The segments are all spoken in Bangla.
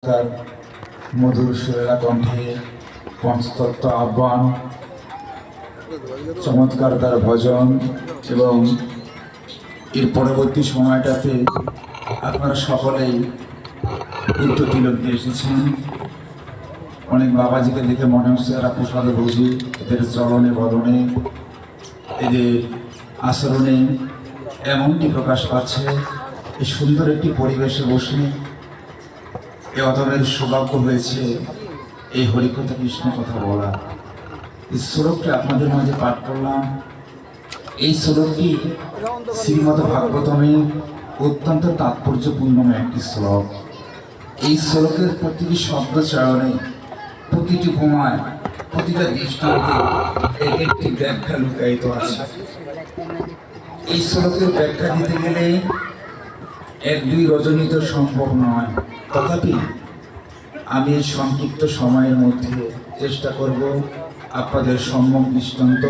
তার মধুর সুরেলা কণ্ঠে পঞ্চতত্ত্ব আহ্বান, চমৎকার তার ভজন এবং এর পরবর্তী সময়টাতে আপনারা সকলেই উত্তর তিলক দিয়ে এসেছেন। অনেক বাবাজিকে দেখে মনে হচ্ছে এরা প্রসাদে বুঝি, এদের চলনে বলনে এদের আচরণে এমনটি প্রকাশ পাচ্ছে। এই সুন্দর একটি পরিবেশে বসে এ অদমের সৌভাগ্য হয়েছে এই হরিকথা কৃষ্ণ কথা বলা। এই শ্লোকটি আপনাদের মাঝে পাঠ করলাম। এই শ্লোকটি শ্রীমদ্ ভাগবতমে অত্যন্ত তাৎপর্যপূর্ণ একটি শ্লোক। এই শ্লোকের প্রতিটি শব্দ চয়নে, প্রতিটি উপমায়, প্রতিটা দৃষ্টান্তে একটি ব্যাখ্যা লুকায়িত আছে। এই শ্লোকের ব্যাখ্যা দিতে গেলে এক দুই রজনী তো সম্ভব নয়, তথাপি আমি এই সংক্ষিপ্ত সময়ের মধ্যে চেষ্টা করব আপনাদের সম্যক দৃষ্টান্ত,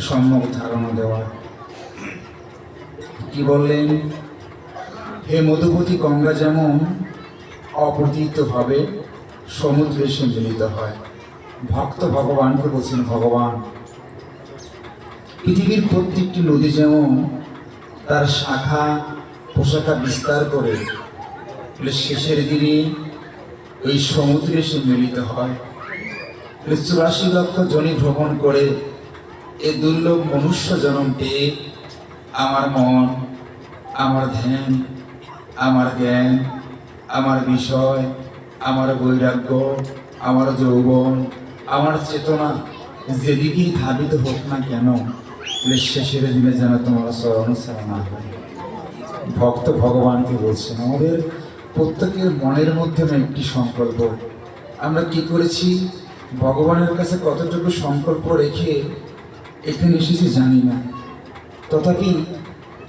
সম্যক ধারণা দেওয়ার। কি বললেন? হে মধুপতি, গঙ্গা যেমন অপ্রতিহিতভাবে সমুদ্রে এসে মিলিত হয়, ভক্ত ভগবানকে বলছেন ভগবান। পৃথিবীর প্রত্যেকটি নদী যেমন তার শাখা প্রশাখা বিস্তার করে শেষের দিনে ওই সমুদ্রে এসে মিলিত হয়। 84 লক্ষ জনি ভ্রমণ করে এ দুর্লভ মনুষ্য জন্ম পেয়ে আমার মন, আমার ধ্যান, আমার জ্ঞান, আমার বিষয়, আমার বৈরাগ্য, আমার যৌবন, আমার চেতনা যেদিকেই ধাবিত হোক না কেন, শেষের দিনে যেন তোমার চরণ ছাড়া না হয়। ভক্ত ভগবানকে বলছেন। আমাদের প্রত্যেকের মনের মধ্যে একটি সংকল্প। আমরা কি করেছি, ভগবানের কাছে কতটুকু সংকল্প রেখে এখানে এসেছি জানি না, তথাপি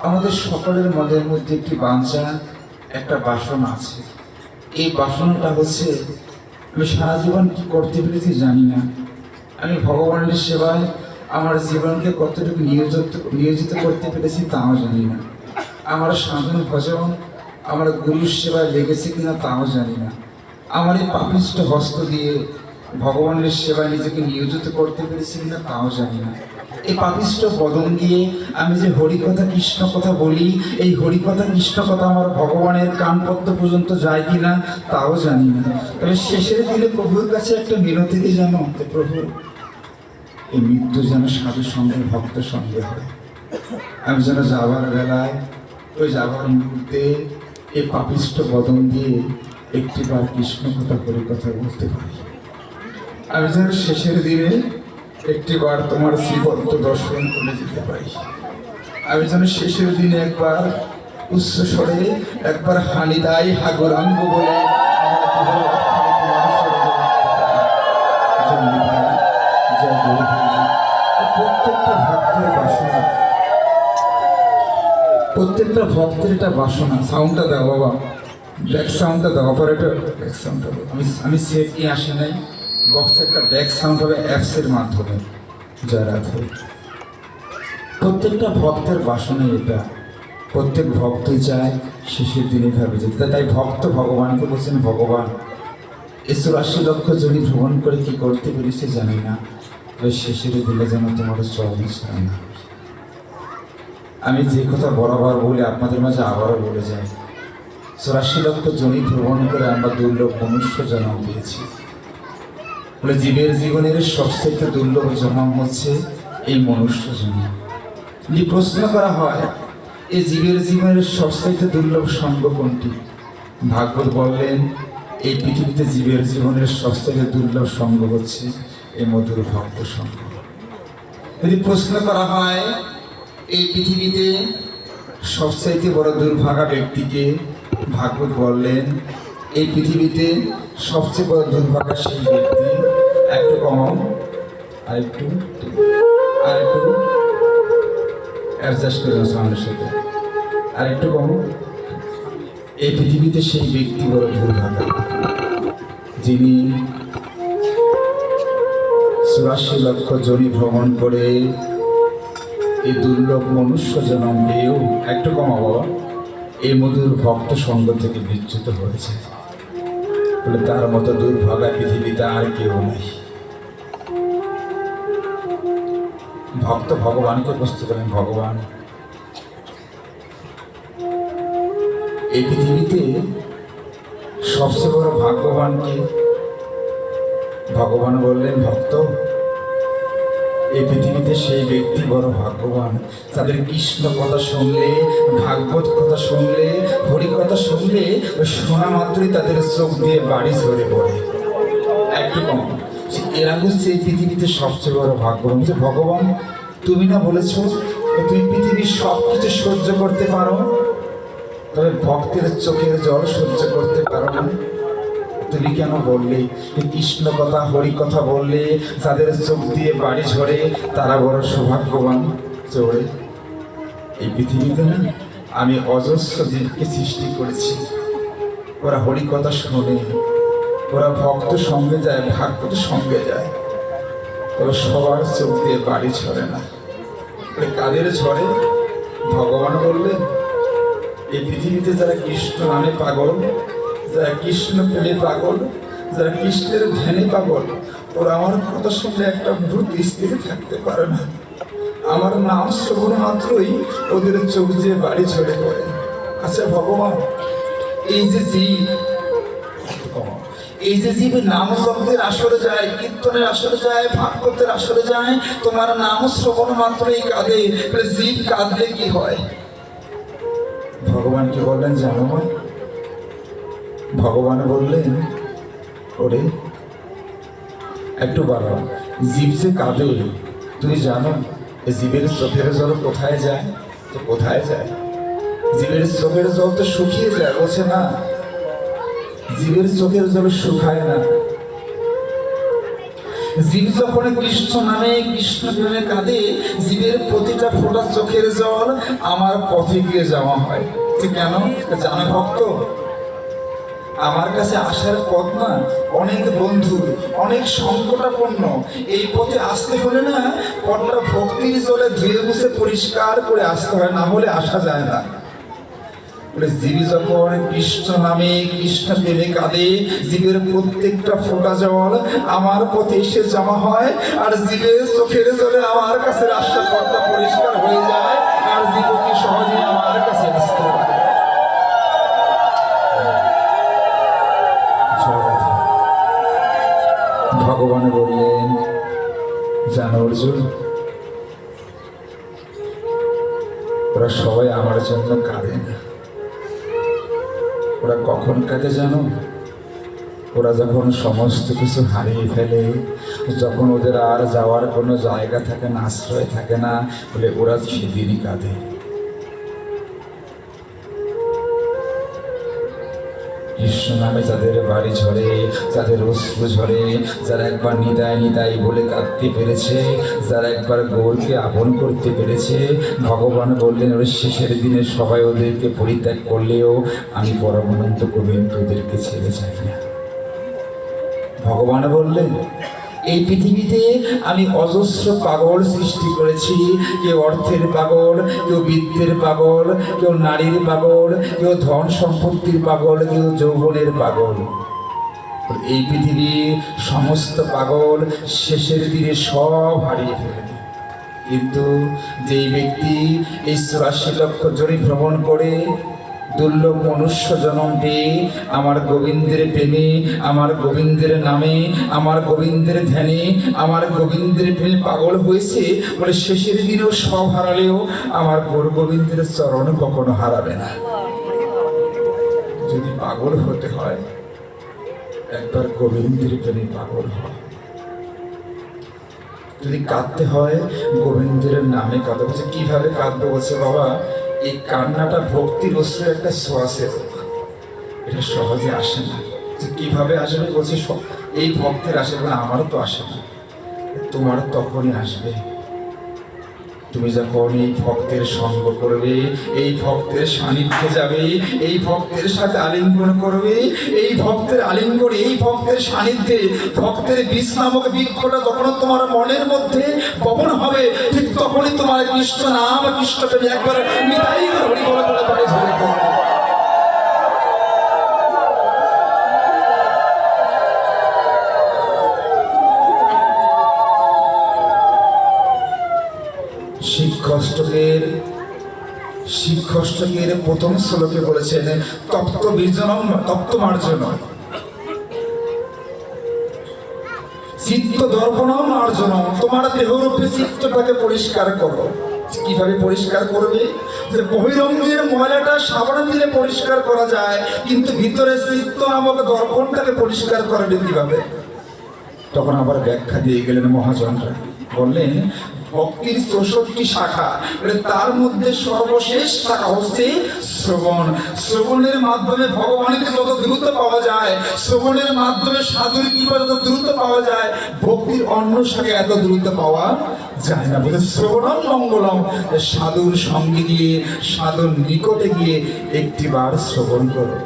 আমাদের সকলের মনের মধ্যে একটি বাঞ্ছা, একটা বাসনা আছে। এই বাসনাটা হচ্ছে আমি সারা জীবন কি করতে পেরেছি জানি না, আমি ভগবানের সেবায় আমার জীবনকে কতটুকু নিয়োজিত করতে পেরেছি তাও জানি না, আমার সাধন ভজন আমার গুরুর সেবায় লেগেছে কিনা তাও জানি না, আমার এই পাপিষ্ঠ হস্ত দিয়ে ভগবানের সেবায় নিজেকে নিয়োজিত করতে পেরেছি কিনা তাও জানি না, এই পাপিষ্ঠ বদন দিয়ে আমি যে হরিকথা কৃষ্ণ কথা বলি, এই হরিকথা কৃষ্ণ কথা আমার ভগবানের কানপদ্ম পর্যন্ত যায় কিনা তাও জানি না। তবে শেষের দিনে প্রভুর কাছে একটা মিনতি দিয়ে জানো, প্রভু এই মৃত্যু যেন সাধু সঙ্গে ভক্ত সঙ্গে হয়। আমি যেন যাবার বেলায়, ওই যাবার মুহূর্তে এই পাপিষ্ঠ বদন দিয়ে একটিবার কৃষ্ণ কথা হরিকথা বলতে পারি। আমি যেন শেষের দিনে একটিবার তোমার শ্রীপদ্ম দর্শন করে যেতে পারি। আমি যেন শেষের দিনে একবার উচ্চ স্বরে একবার হানিদাই হাগরাঙ্গ বলে প্রত্যেকটা ভক্তের বাসনা, প্রত্যেকটা ভক্তের এটা বাসনা। সাউন্ডটা দাও বাবা, ব্যাক সাউন্ডটা দাও, অপারেটর ব্যাক সাউন্ডটা দাও। আমি সেট নিয়ে আসি নাই, বক্সে একটা ব্যাক সাউন্ড হবে অ্যাপসের মাধ্যমে। জয় রাধে। প্রত্যেকটা ভক্তের বাসনা এটা, প্রত্যেক ভক্তই চায় শেষের দিনে ভাবে যেতে। তাই ভক্ত ভগবানকে বলছেন ভগবান 84 লক্ষ জনি ভ্রমণ করে কি করতে পেরেছে জানি না, ওই শেষের দিনে যেন তোমার চরণ ছাড়া না। আমি যে কথা বরাবর বলি আপনাদের মাঝে আবারও বলে যাই, 84 লক্ষ জনি ভ্রমণ করে আমরা দুর্লভ মনুষ্য জন্ম পেয়েছি। বলে জীবের জীবনের সবথেকে দুর্লভ জন্ম হচ্ছে এই মনুষ্য জন্ম। যদি প্রশ্ন করা হয় এই জীবের জীবনের সবথেকে দুর্লভ সঙ্গ কোনটি, ভাগবত বললেন এই পৃথিবীতে জীবের জীবনের সবথেকে দুর্লভ সঙ্গ হচ্ছে এই মধুর ভক্ত সঙ্গ। যদি প্রশ্ন করা হয় এই পৃথিবীতে সবচাইতে বড় দুর্ভাগা ব্যক্তিকে, ভাগবত বললেন এই পৃথিবীতে সবচেয়ে বড় দুর্ভাগা সেই ব্যক্তি, একটু কম, আরেকটু অ্যাডজাস্ট করে সামনের সাথে, আরেকটু কম। এই পৃথিবীতে সেই ব্যক্তি বড় দুর্ভাগা, যিনি 84 লক্ষ জনি ভ্রমণ করে এই দুর্লভ মনুষ্য জন্ম পেয়েও, একটু কম বাবা, এই মধুর ভক্ত সঙ্গ থেকে বিচ্যুত হয়েছে। বলে তার মতো দুর্ভাগা পৃথিবীতে আর কেউ নেই। ভক্ত ভগবানকে প্রশ্ন করেন, ভগবান এই পৃথিবীতে সবচেয়ে বড় ভাগ্যবানকে? ভগবান বললেন, ভক্ত এই পৃথিবীতে সেই ব্যক্তি বড় ভাগ্যবান তাদের কৃষ্ণ কথা শুনলে, ভাগবত কথা শুনলে, হরি কথা শুনলে ওই শোনা মাত্রই তাদের চোখ দিয়ে বাড়ি ঝরে পড়ে। একটু কম এরা হচ্ছে এই পৃথিবীতে সবচেয়ে বড় ভাগ্যবান। যে ভগবান তুমি না বলেছো তুমি পৃথিবীর সব কিছু সহ্য করতে পারো, তবে ভক্তের চোখের জল সহ্য করতে পারো না। তুমি কেন বললে কৃষ্ণ কথা হরি কথা বললে যাদের চোখ দিয়ে বাড়ি ঝরে তারা বড় সৌভাগ্যবান? চলে এই পৃথিবীতে না আমি অজস্র জীবকে সৃষ্টি করেছি, ওরা হরি কথা শোনে, ওরা ভক্ত সঙ্গে যায়, ভাগবত সঙ্গে যায়, তবে সবার চোখ দিয়ে বাড়ি ঝরে না। কাদের ঝরে? ভগবান বললেন এই পৃথিবীতে যারা কৃষ্ণ নামে পাগল, যারা কৃষ্ণ প্রেমে পাগল, যারা কৃষ্ণের ধ্যানে পাগল, ওরা আমার কথা শুনলে একটা মুহূর্ত স্থির থাকতে পারে না। আমার নাম শ্রবণ মাত্রই ওদের চোখ দিয়ে বাড়ি ঝরে পড়ে। আচ্ছা ভগবান এই যে জীব, এই যে জীব নাম জপের আসরে যায়, কীর্তনের আসরে যায়, ভাগবতের আসরে যায়, তোমার নাম শ্রবণ মাত্রই কাঁদে, জীব কাঁদলে কি হয়? ভগবান কি বললেন জানো? ভগবান বললেন ওরে একটু বাবা, জীব যে কাঁদে তুমি জানো জীবের চোখের জল কোথায় যায়? তো কোথায় যায়? জীবের চোখের জল তো শুকিয়ে যায়, বলছে না জীবের চোখের জল শুকায় না। জীব যখন কৃষ্ণ নামে কৃষ্ণ প্রেমে কাঁদে, জীবের প্রতিটা ফোঁটা চোখের জল আমার পথে গিয়ে যাওয়া হয়। কেন জানো ভক্ত? আমার কাছে আসার পথ না অনেক বন্ধু, অনেক সংকটাপন্ন। এই পথে আসতে হলে না পথটা ভক্তির জলে ধুয়ে মুছে পরিষ্কার করে আসতে হয়, না হলে আসা যায় না। জীবী যখন কৃষ্ণ নামে কৃষ্ণ প্রেমে কাঁদে, জীবের প্রত্যেকটা ফোঁটা জল আমার পথে এসে জমা হয়, আর জীবের চোখের জলে আমার কাছে রাস্তার পথটা পরিষ্কার হয়ে যায়, আর জীবকে সহজে আমার কাছে আসতে পারে। ভগবান বললেন জানো অর্জুন, ওরা সবাই আমার জন্য কাঁদে না। ওরা কখন কাঁদে জানো? ওরা যখন সমস্ত কিছু হারিয়ে ফেলে, যখন ওদের আর যাওয়ার কোনো জায়গা থাকে না, আশ্রয় থাকে না, বলে ওরা সেদিনই কাঁদে। কৃষ্ণ নামে যাদের বাড়ি ঝরে, যাদের অশ্রু ঝরে, যারা একবার নিতাই নিতাই বলে কাঁদতে পেরেছে, যারা একবার গৌরকে আপন করতে পেরেছে, ভগবান বললেন ওর শেষের দিনে সবাই ওদেরকে পরিত্যাগ করলেও আমি পরমানন্দ গোবিন্দ ওদেরকে ছেড়ে যাই না। ভগবান বললেন এই পৃথিবীতে আমি অজস্র পাগল সৃষ্টি করেছি। কেউ অর্থের পাগল, কেউ বিদ্যের পাগল, কেউ নারীর পাগল, কেউ ধন সম্পত্তির পাগল, কেউ যৌবনের পাগল। এই পৃথিবীর সমস্ত পাগল শেষের দিনে সব হারিয়ে ফেলবে, কিন্তু যেই ব্যক্তি এই ৮৪ লক্ষ জড়ি ভ্রমণ করে দুর্লভ মনুষ্য জন্ম পেয়ে আমার গোবিন্দের প্রেমে, আমার গোবিন্দের নামে, আমার গোবিন্দের ধ্যানে, আমার গোবিন্দের প্রেমে পাগল হয়েছে, বলে শেষের দিনেও সব হারালেও আমার গৌর গোবিন্দের চরণ কখনো হারাবে না। যদি পাগল হতে হয় একবার গোবিন্দের প্রেমে পাগল হয়, যদি কাঁদতে হয় গোবিন্দের নামে কাঁদতে। বলছে কিভাবে কাঁদবো? বলছে বাবা এই কান্নাটা ভক্তির অশ্রুর একটা শ্বাসের, এটা সহজে আসে না। কিভাবে আসবে? বলছে এই ভক্তের আসে, বলে আমারও তো আসে না, তোমারও তখনই আসবে তুমি যখন এই ভক্তের সঙ্গ করবে, এই ভক্তের সান্নিধ্যে যাবে, এই ভক্তের সাথে আলিঙ্গন করবে, এই ভক্তের আলিঙ্গন, এই ভক্তের সান্নিধ্যে ভক্তের বিষ নামক বৃক্ষটা যখন তোমার মনের মধ্যে বপন হবে, ঠিক তখনই তোমার কৃষ্ণ নাম কৃষ্ণ প্রেমে একবার নিতাই হরি বলে বলে ঝরে পড়বে। শিক্ষাষ্টকের প্রথম শ্লোকে বলেছেন তপ্ত বীর্জনম তপ্ত মার্জনম, চিত্ত দর্পণম মার্জনম। তোমার দেহরূপে চিত্তটাকে পরিষ্কার করো। কিভাবে পরিষ্কার করবে? যে বহিরঙ্গের ময়লাটা সাবান দিলে পরিষ্কার করা যায়, কিন্তু ভিতরে চিত্ত নামক দর্পণটাকে পরিষ্কার করবে কিভাবে? তখন আবার ব্যাখ্যা দিয়ে গেলেন মহাজনরা, বললেন ভক্তির 64 শাখা, তার মধ্যে সর্বশেষ শাখা হচ্ছে শ্রবণ। শ্রবণের মাধ্যমে ভগবানকে যত দ্রুত পাওয়া যায়, শ্রবণের মাধ্যমে সাধুর কৃপা যত দ্রুত পাওয়া যায়, ভক্তির অন্য শাখা এত দ্রুত পাওয়া যায় না। বলে শ্রবণম মঙ্গলম, সাধুর সঙ্গে গিয়ে সাধুর নিকটে গিয়ে একটিবার শ্রবণ করো,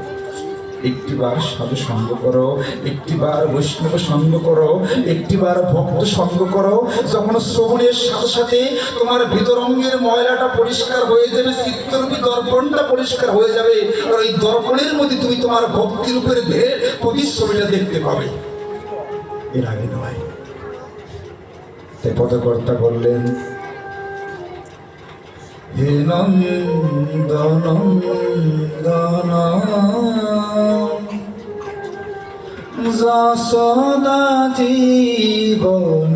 একটিবার সাধু সঙ্গ করো, একটিবার বৈষ্ণব সঙ্গ করো, একটিবার ভক্ত সঙ্গ করো। যখন শ্রবণের সাথে সাথে তোমার ভিতরঙ্গের ময়লাটা পরিষ্কার হয়ে যাবে, চিত্তরূপী দর্পণটা পরিষ্কার হয়ে যাবে, আর ওই দর্পণের মধ্যে তুমি তোমার ভক্তির উপরে প্রতিচ্ছবিটা দেখতে পাবে, এর আগে নয়। তাই পদকর্তা বললেন হে নন্দনন্দন যশোদা জীবন,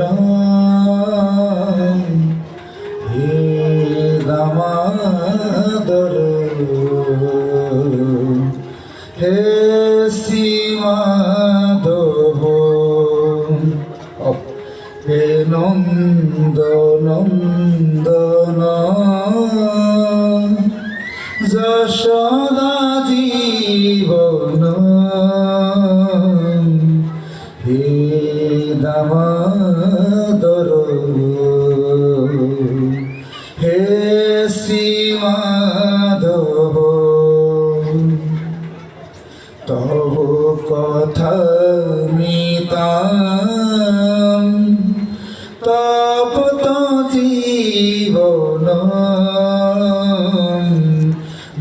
হে দামোদর, হে শ্রীমাধব, হে নন্দনন্দন যশোদা জীবন, হে দামোদর, হে শ্রীমাধব। তব কথা মিতাম তপ্ত জীবন,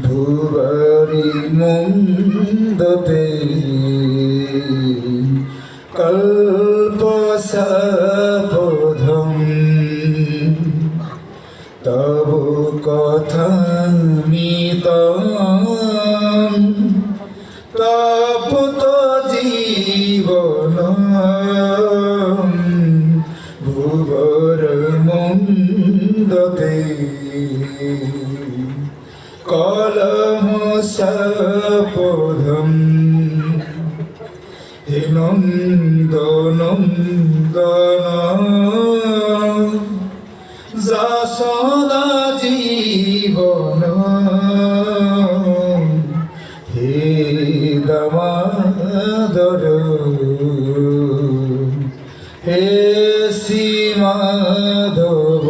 ভুবরি মুন্দতে কল্পসপোধম। তব কথামৃতম তপ্ত জীবন, ভুবর মুন্দতে কলমসপোধম। হে নন্দনন্দন যশোদা জীবন, হে দামোদর, হে শ্রীমাধব।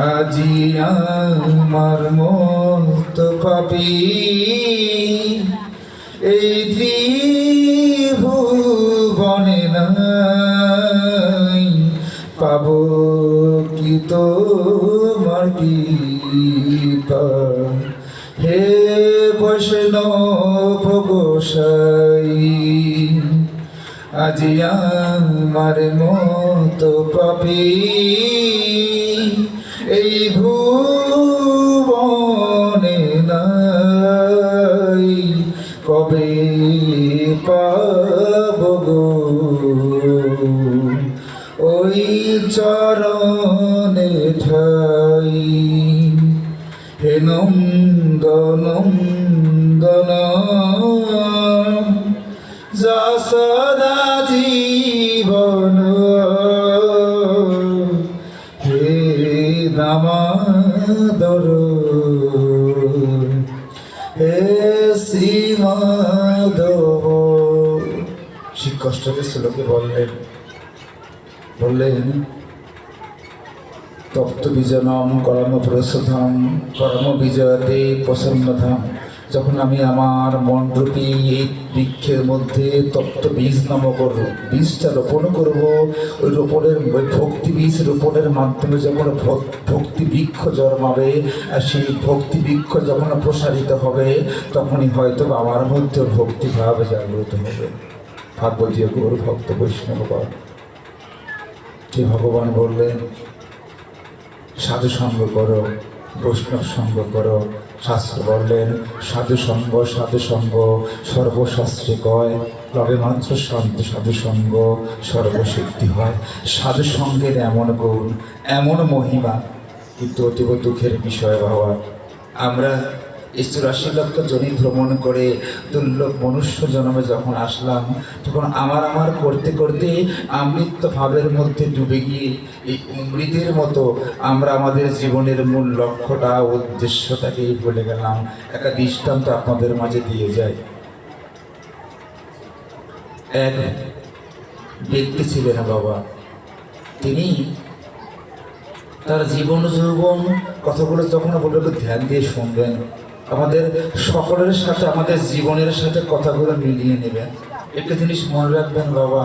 আজি আমার মত পাপী এই ত্রিভুবনে নাই, পাব কি তোমার কৃপা, হে বৈষ্ণব গোসাই। আজি আমার মত পাপী এই ভুবনে নাই, কবে পাব গো ওই চরণে ঠাই। হে নন্দনন্দন যশোদা জীবন, হে দামোদর, হে শ্রীমাধব। শিক্ষাষ্টকের শ্লোকে বললেন তপ্ত বীজনম কর্ম প্রসধম কর্ম বিজয়তে প্রসন্নধাম। যখন আমি আমার মনরূপী এই বৃক্ষের মধ্যে তপ্ত বীজ নামক বীজটা রোপণ করব, ওই রোপণের ভক্তি বীজ রোপণের মাধ্যমে যখন ভক্তি বৃক্ষ জন্মাবে, আর সেই ভক্তি বৃক্ষ যখন প্রসারিত হবে, তখনই হয়তো আমার মধ্যে ভক্তিভাব জাগ্রত হবে। ভাগবতীয় গৌর ভক্ত বৈষ্ণবগণ, যে ভগবান বললেন সাধু সঙ্গ করো, বৈষ্ণব সঙ্গ করো। শাস্ত্র বললেন সাধু সঙ্গ সর্বশাস্ত্রে কয়, লবে মাত্র শান্ত সাধু সঙ্গ সর্বসিদ্ধি হয়। সাধু সঙ্গের এমন গুণ, এমন মহিমা, কিন্তু অতীব দুঃখের বিষয় বাবা, আমরা এই 84 লক্ষ জনি ভ্রমণ করে দুর্লভ মনুষ্য জন্মে যখন আসলাম, তখন আমার করতে করতে অমৃত ভাবের মধ্যে ডুবে গিয়ে এই অমৃতের মতো আমরা আমাদের জীবনের মূল লক্ষ্যটা, উদ্দেশ্যটাকেই ভুলে গেলাম। একটা দৃষ্টান্ত আপনাদের মাঝে দিয়ে যায়। এক ব্যক্তি ছিলেন বাবা, তিনি তার জীবন যৌবন কথাগুলো যখন বলবে ধ্যান দিয়ে শুনবেন, আমাদের সকলের সাথে, আমাদের জীবনের সাথে কথাগুলো মিলিয়ে নেবেন। একটা জিনিস মনে রাখবেন বাবা,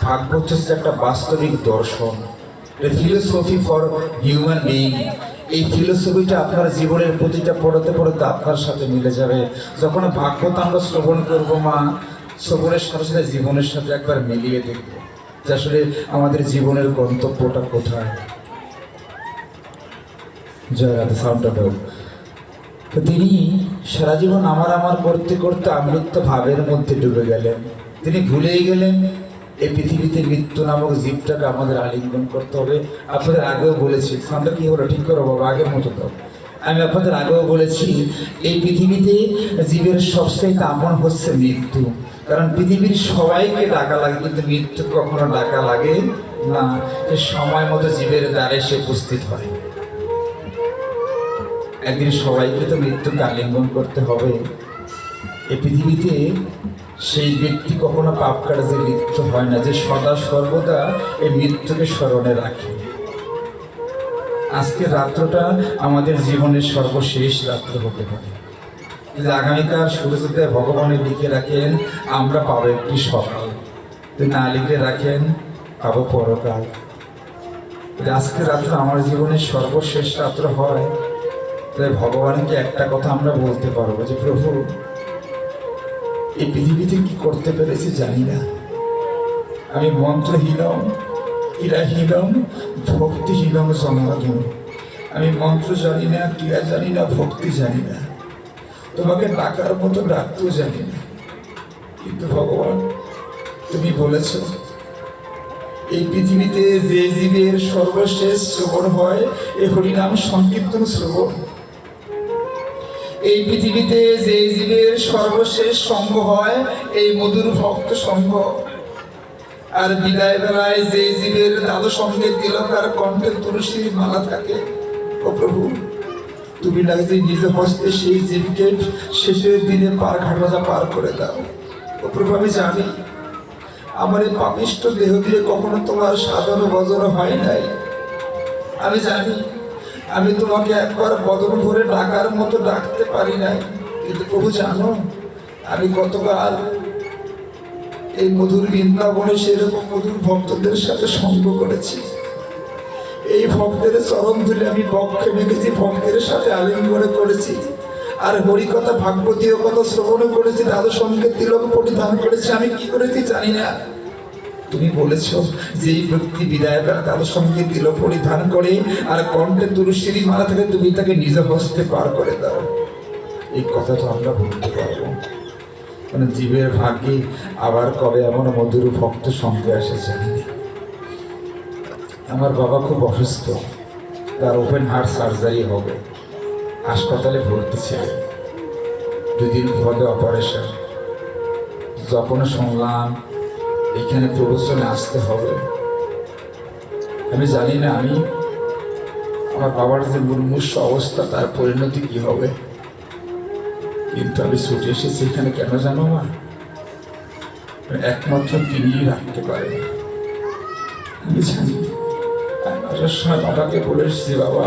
ভাগবত হচ্ছে একটা বাস্তবিক দর্শন, ফিলোসফি ফর হিউম্যান বিইং। এই ফিলোসফিটা আপনার জীবনের প্রতিটা পড়তে পড়তে আপনার সাথে মিলে যাবে। যখন ভাগবত আমরা শ্রবণ করবো মা, শ্রবণের সাথে সাথে জীবনের সাথে একবার মিলিয়ে দেখবো যে আসলে আমাদের জীবনের গন্তব্যটা কোথায়। জয় রাধা, সাউন্ডটা দাও। তো তিনি সারা জীবন আমার করতে করতে অমৃত ভাবের মধ্যে ডুবে গেলেন। তিনি ভুলেই গেলেন এই পৃথিবীতে মৃত্যু নামক জীবটাকে আমাদের আলিঙ্গন করতে হবে। আপনাদের আগেও বলেছি, সাউন্ডটা কি হলো, ঠিক করো বাবা, আগের মতো তো। আমি আপনাদের আগেও বলেছি, এই পৃথিবীতে জীবের সবচেয়ে আপন হচ্ছে মৃত্যু। কারণ পৃথিবীর সবাইকে ডাকা লাগে, কিন্তু মৃত্যু কখনো ডাকা লাগে না। যে সময় মতো জীবের দ্বারে সে উপস্থিত হয়। একদিন সবাইকে তো মৃত্যুকে আলিঙ্গন করতে হবে। এই পৃথিবীতে সেই ব্যক্তি কখনো পাপ কার্যে লিপ্ত হয় না, যে সদা সর্বদা এই মৃত্যুকে স্মরণে রাখে। আজকের রাত্রটা আমাদের জীবনের সর্বশেষ রাত্র হতে পারে। যদি আগামীকাল সূর্যোদয় ভগবানের লিখে রাখেন, আমরা পাবো একটি সকাল। যদি না লিখে রাখেন, পাবো পরকাল। আজকের রাত্র আমার জীবনের সর্বশেষ রাত্র হয়, তাই ভগবানকে একটা কথা আমরা বলতে পারবো যে প্রভু, এই পৃথিবীতে কি করতে পেরেছি জানি না। আমি মন্ত্রহীনম ক্রীড়াহীনম ভক্তিহীনম জনার্দন। আমি মন্ত্র জানি না, ক্রিয়া জানি না, ভক্তি জানি না, তোমাকে ডাকার মতো ডাকতেও জানি না। কিন্তু ভগবান, তুমি বলেছ এই পৃথিবীতে যে জীবের সর্বশেষ শ্রবণ হয় এই হরিনাম সংকীর্তন শ্রবণ। এই পৃথিবীতে যে জীবের সর্বশেষ সঙ্গ হয় এই মধুর ভক্ত সঙ্গ। আর বিদায় বেলায় যে জীবের দাদু সঙ্গে তিলক আর কণ্ঠে তুলসীর মালা থাকে, ও প্রভু, তুমি না যে নিজ হস্তে সেই জীবকে শেষের দিনে ঘাটা পার করে দাও। ও প্রভু, আমি জানি আমার এই পাপিষ্ঠ দেহ দিয়ে কখনো তোমার সাধন ভজন হয় নাই। আমি জানি আমি তোমাকে একবার বদন ভরে ডাকার মতো ডাকতে পারি নাই। কিন্তু প্রভু জানো, আমি গতকাল এই মধুর বৃন্দাবনে সেরকম মধুর ভক্তদের সাথে সঙ্গ করেছি। এই ভক্তের চরণ ধরে আমি বক্ষে মেখেছি, ভক্তের সাথে আলিঙ্গন করেছি, আর হরিকথা ভাগবতীয় কথা শ্রবণ করেছি, দাদু সঙ্গে তিলক পরিধান করেছি। আমি কি করেছি জানি না। তুমি বলেছ যে এই ব্যক্তি বিদায় বেলা দাদু সঙ্গে তিলক পরিধান করে আর কণ্ঠে তুলসীর মালা থেকে তুমি তাকে নিজ হস্তে পার করে দাও। এই কথাটা আমরা বলতে পারবো, মানে জীবের ভাগ্যে আবার কবে এমন মধুর ভক্ত সঙ্গে আসে জানি না। আমার বাবা খুব অসুস্থ, তার ওপেন হার্ট সার্জারি হবে, হাসপাতালে ভর্তি ছিলেন, 2 দিন পরে অপারেশন। যখন শুনলাম এখানে প্রবচনে আসতে হবে, আমি জানি না আমি আমার বাবার যে মুমূর্ষ অবস্থা, তার পরিণতি কি হবে। কিন্তু আমি ছুটে এসেছি এখানে কেন জানো মা? একমাত্র তিনিই রাখতে পারে। আমি জানি, আসার সময় বাবাকে বলে এসেছি, বাবা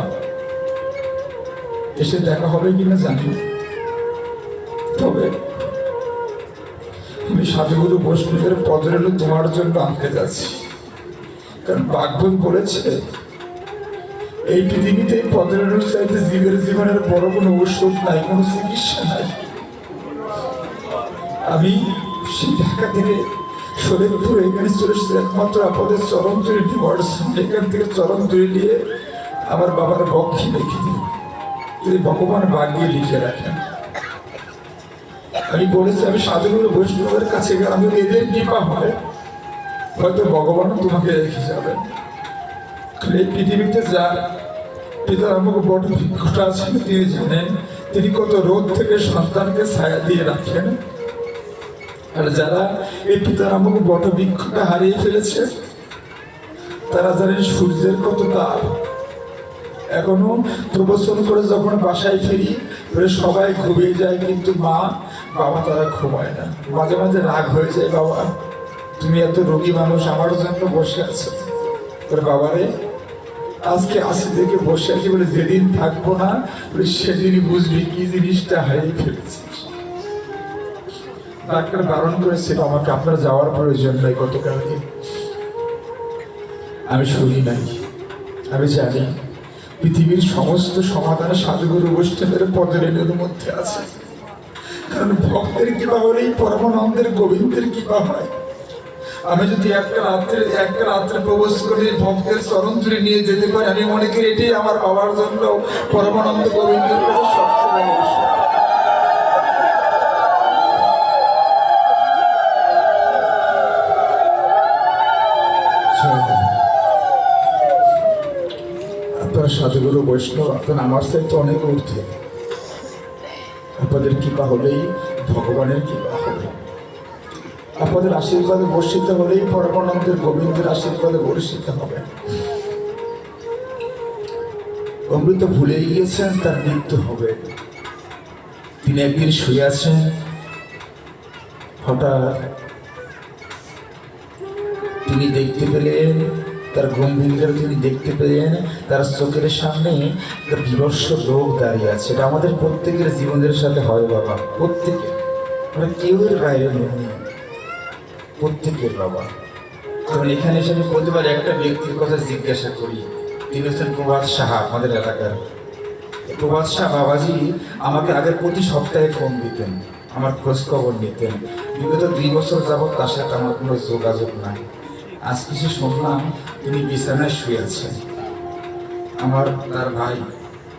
এসে দেখা হবে কিনা জানি, তবে আমি সাধুগুরু বৈষ্ণবের পদরেণু তোমার জন্য আনতে যাচ্ছি। কারণ ভাগবত বলেছে এই পৃথিবীতে পদরেণুর চাইতে জীবের জীবনের বড় কোনো ঔষধ নাই, কোনো চিকিৎসা নাই। আমি সেই ঢাকা থেকে শরীরপুর এখানে চলে এসেছি একমাত্র আপনাদের চরণ জুড়ি নেওয়ার জন্য। এখান থেকে চরণ জুড়ি নিয়ে আমার বাবার বক্ষে লিখে দিন, যদি ভগবান বাগিয়ে লিখে রাখেন। আমি বলেছি আমি সাধুগুরু বৈষ্ণবের কাছে গেলাম, যদি এদের কৃপা হয় হয়তো ভগবান তোমাকে রেখে যাবেন। এই পৃথিবীতে যা পিতার আমাকে বড় ভিক্ষুটা আছেন, তিনি জানেন তিনি কত রোদ থেকে সন্তানকে ছায়া দিয়ে রাখেন। আর যারা এই পিতার আমাকে বড় ভিক্ষুটা হারিয়ে ফেলেছে তারা জানেন সূর্যের কত তাপ। এখনো প্রবচন করে যখন বাসায় ফিরি সবাই ঘুমিয়ে যায়, কিন্তু মা বাবা তারা ঘুমায় না। মাঝে মাঝে রাগ হয়ে যায়, বাবা তুমি এত রোগী মানুষ আমার জন্য বসে আছো। বাবারে আজকে আসি থেকে বসে আছি বলে যেদিন থাকবো না সেদিনই বুঝবি কি জিনিসটা হারিয়ে ফেলেছিস। ডাক্তার বারণ করেছিল আমাকে, আপনার যাওয়ার প্রয়োজন নাই গতকালকে। আমি শুনি নাই, আমি জানি পৃথিবীর সমস্ত সমাধান সাধুগুরু বৈষ্ণবের পদরেণের মধ্যে আছে। কারণ ভক্তের কৃপা হলেই পরমানন্দের গোবিন্দের কৃপা হয়। আমি যদি একটা রাত্রে প্রবেশ করে ভক্তের চরণ ধরে নিয়ে যেতে পারি, আমি মনে করি এটাই আমার বাবার জন্য পরমানন্দ গোবিন্দের সবচেয়ে আপনারা সাধুগুরু বৈষ্ণব, আপনার আমার সাথে অনেক ঊর্ধ্বে। আপনাদের কৃপা হলেই ভগবানের কৃপা হবে। আপনাদের আশীর্বাদে বর্ষিত হলেই পরমানন্দের গোবিন্দের আশীর্বাদে বর্ষিত হবে। অমৃত ভুলে গিয়েছেন তার মৃত্যু হবে। তিনি একদিন শুয়ে আছেন, হঠাৎ তিনি দেখতে পেলেন, তার ঘুম ভেঙে গেল, তিনি দেখতে পেলেন তার চোখের সামনে একটা বিভৎস রোগ দাঁড়িয়ে আছে। এটা আমাদের প্রত্যেকের জীবনের সাথে হয় বাবা, প্রত্যেকের, আমরা কেউ এর বাইরে নেই, প্রত্যেকের বাবা। তখন এখানে এসে আমি প্রতিবার একটা ব্যক্তির কথা জিজ্ঞাসা করি, তিনি হচ্ছেন প্রভাত সাহা, আমাদের এলাকার প্রভাত শাহ বাবাজি। আমাকে আগে প্রতি সপ্তাহে ফোন দিতেন, আমার খোঁজ খবর নিতেন। বিগত 2 বছর যাবৎ তার সাথে আমার কোনো যোগাযোগ নাই। আজ কিছু শুনলাম তিনি বিছানায় শুয়ে আছেন। তার ভাই,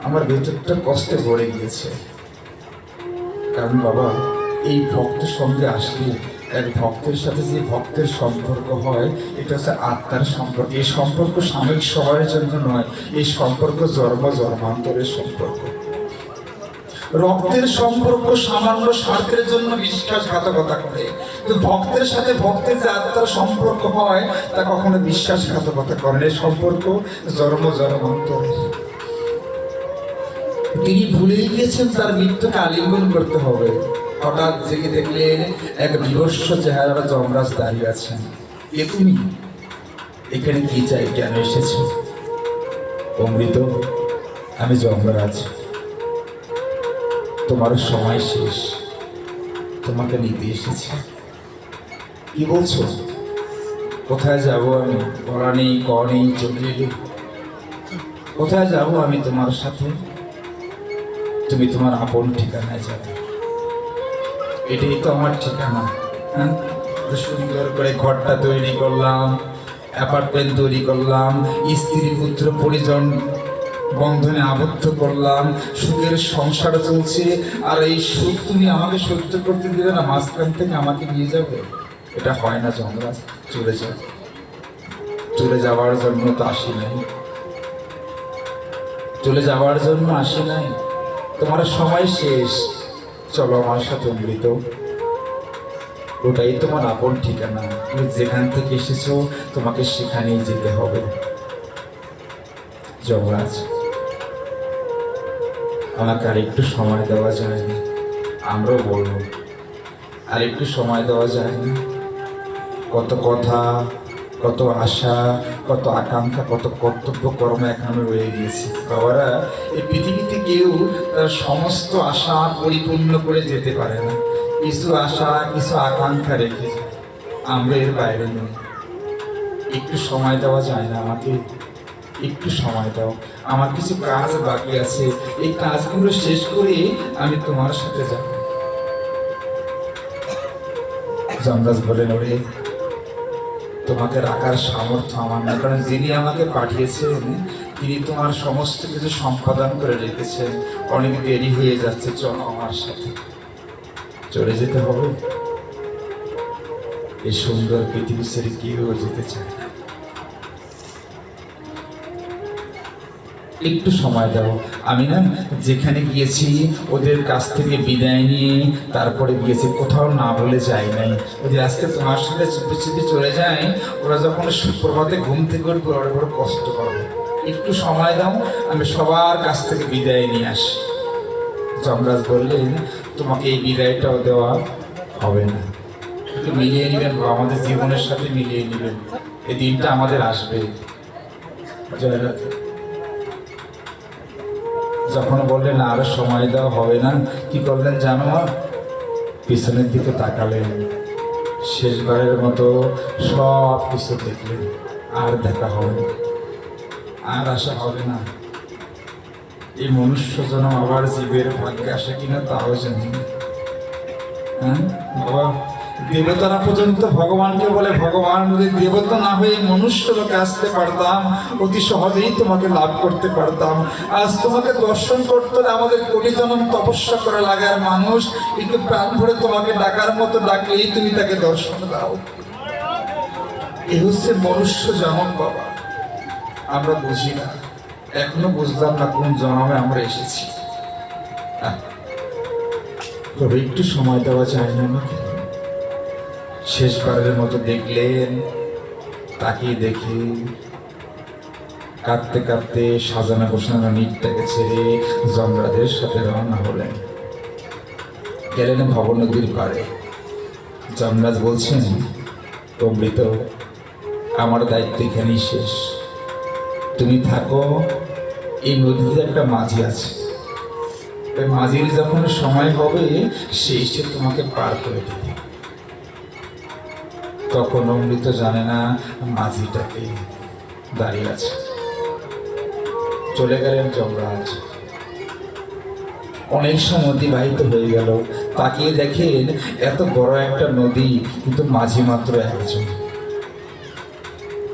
আমার ভেতরটা কষ্টে ভরে গিয়েছে। কারণ বাবা, এই ভক্তের সঙ্গে আসলে এক ভক্তের সাথে যে ভক্তের সম্পর্ক হয়, এটা হচ্ছে আত্মার সম্পর্ক। এই সম্পর্ক সাময়িক সময়ের জন্য নয়, এই সম্পর্ক জন্মান্তরের সম্পর্ক। রক্তের সম্পর্ক সামান্য স্বার্থের জন্য বিশ্বাসঘাতকতা করে, কিন্তু ভক্তের সাথে ভক্তের যে আত্মার সম্পর্ক হয় তা কখনো বিশ্বাসঘাতকতা করে না। এই সম্পর্ক জন্মান্তরের। তিনি ভুলে গিয়েছেন তার মৃত্যুকে আলিঙ্গন করতে হবে। হঠাৎ জেগে দেখলেন এক বিভৎস চেহারা যমরাজ দাঁড়িয়ে আছেন। কে তুমি? এখানে কি চাই, কেন এসেছো? অমৃত, আমি যমরাজ, তোমার সময় শেষ, তোমাকে নিতে এসেছি। কি বলছো? কোথায় যাব আমি? পড়া নেই, ক নেই, চলে এলে কোথায় যাব আমি তোমার সাথে? তুমি তোমার আপন ঠিকানায় যাবে। এটাই তো আমার ঠিকানা। হ্যাঁ, সুন্দর করে ঘরটা তৈরি করলাম, অ্যাপার্টমেন্ট তৈরি করলাম, স্ত্রী পুত্র পরিজন বন্ধনে আবদ্ধ করলাম, সুখের সংসার চলছে। আর এই সুখ তুমি আমাকে সহ্য করতে দিবে না, মাঝখান থেকে আমাকে নিয়ে যাবে? এটা হয় না যমরাজ। চলে যাও। চলে যাওয়ার জন্য তো আসি নাই, চলে যাওয়ার জন্য আসি নাই। তোমার সময় শেষ, চলো আমার সাথে অমৃত। ওটাই তোমার আপন ঠিকানা। তুমি যেখান থেকে এসেছো তোমাকে সেখানেই যেতে হবে। যমরাজ, আমাকে আর একটু সময় দেওয়া যায় না? আমরাও বলবো, আর একটু সময় দেওয়া যায় না? কত কথা, কত আশা, কত আকাঙ্ক্ষা, কত কর্তব্য কর্ম এখনো রয়ে গিয়েছে। বাবারা, এই পৃথিবীতে কেউ তার সমস্ত আশা পরিপূর্ণ করে যেতে পারে না। কিছু আশা, কিছু আকাঙ্ক্ষা রেখে যায়। আমরা এর বাইরে নই। একটু সময় দেওয়া যায় না আমাকে? একটু সময় দাও, আমার কিছু কাজ বাকি আছে, এই কাজগুলো শেষ করে আমি তোমার সাথে যাব। যমরাজ বলেন, ওরে তোমাকে রাখার সামর্থ্য আমার না, কারণ যিনি আমাকে পাঠিয়েছেন তিনি তোমার সমস্ত কিছু সম্পাদন করে রেখেছেন। অনেক দেরি হয়ে যাচ্ছে, চলো আমার সাথে। চলে যেতে হবে। এই সুন্দর পৃথিবী ছেড়ে কেউ যেতে চায় না। একটু সময় দাও। আমি না যেখানে গিয়েছি ওদের কাছ থেকে বিদায় নিয়ে তারপরে গিয়েছি, কোথাও না বলে যাই নাই। ওদের আজকে তোমার সাথে চুপি চুপি চলে যায়। ওরা যখন সুপ্রভাতে ঘুম থেকে উঠবে ওরা বড় কষ্ট করবে। একটু সময় দাও, আমি সবার কাছ থেকে বিদায় নিয়ে আসি। যমরাজ বললেন, তোমাকে এই বিদায়টাও দেওয়া হবে না, একটু মিলিয়ে নেবেন, আমাদের জীবনের সাথে মিলিয়ে নেবেন। এই দিনটা আমাদের আসবে। জয়রাধে। যখন বললেন আরো সময় দেওয়া হবে না, কি করলেন জানো মা? পিছনের দিকে তাকালেন, শেষবারের মতো সব কিছু দেখলেন। আর দেখা হবে, আর আশা হবে না। এই মনুষ্য জন্ম আবার জীবের ভাগ্যে আসে কিনা তাও জানি না। হ্যাঁ বাবা, দেবতারা পর্যন্ত ভগবানকে বলে, ভগবান যদি দেবতা না হয়ে মনুষ্য লোকে আসতে পারতাম, অতি সহজেই তোমাকে লাভ করতে পারতাম। আজ তোমাকে দর্শন করতে হলে আমাদের কোটি জন্ম তপস্যা করা লাগে। আর মানুষ একটু প্রাণ ভরে তোমাকে ডাকার মতো ডাকলেই তুমি তাকে দর্শন দাও। এই হচ্ছে মনুষ্য জন্ম বাবা। আমরা বুঝি না, এখনো বুঝলাম না কোন জন্মে আমরা এসেছি। তবে একটু সময় দেওয়া যায় না আমাকে? শেষবারের মতো দেখলেন, তাকিয়ে দেখে কাঁদতে কাঁদতে সাজানো গোছানো নিটটাকে ছেড়ে যমরাজের সাথে রওনা হলেন। গেলেন ভব নদীর পাড়ে। যমরাজ বলছেন, অমৃত, আমার দায়িত্ব এখানেই শেষ। তুমি থাকো। এই নদীতে একটা মাঝি আছে, ওই মাঝির যখন সময় হবে সে এসে তোমাকে পার করে দেবে। তখন অমৃত জানে না মাঝিটাকে দাঁড়িয়ে আছে। চলে গেলেন যমরাজ। অনেক সময় অতিবাহিত হয়ে গেল। তাকিয়ে দেখেন এত বড় একটা নদী, কিন্তু মাঝি মাত্র একজন।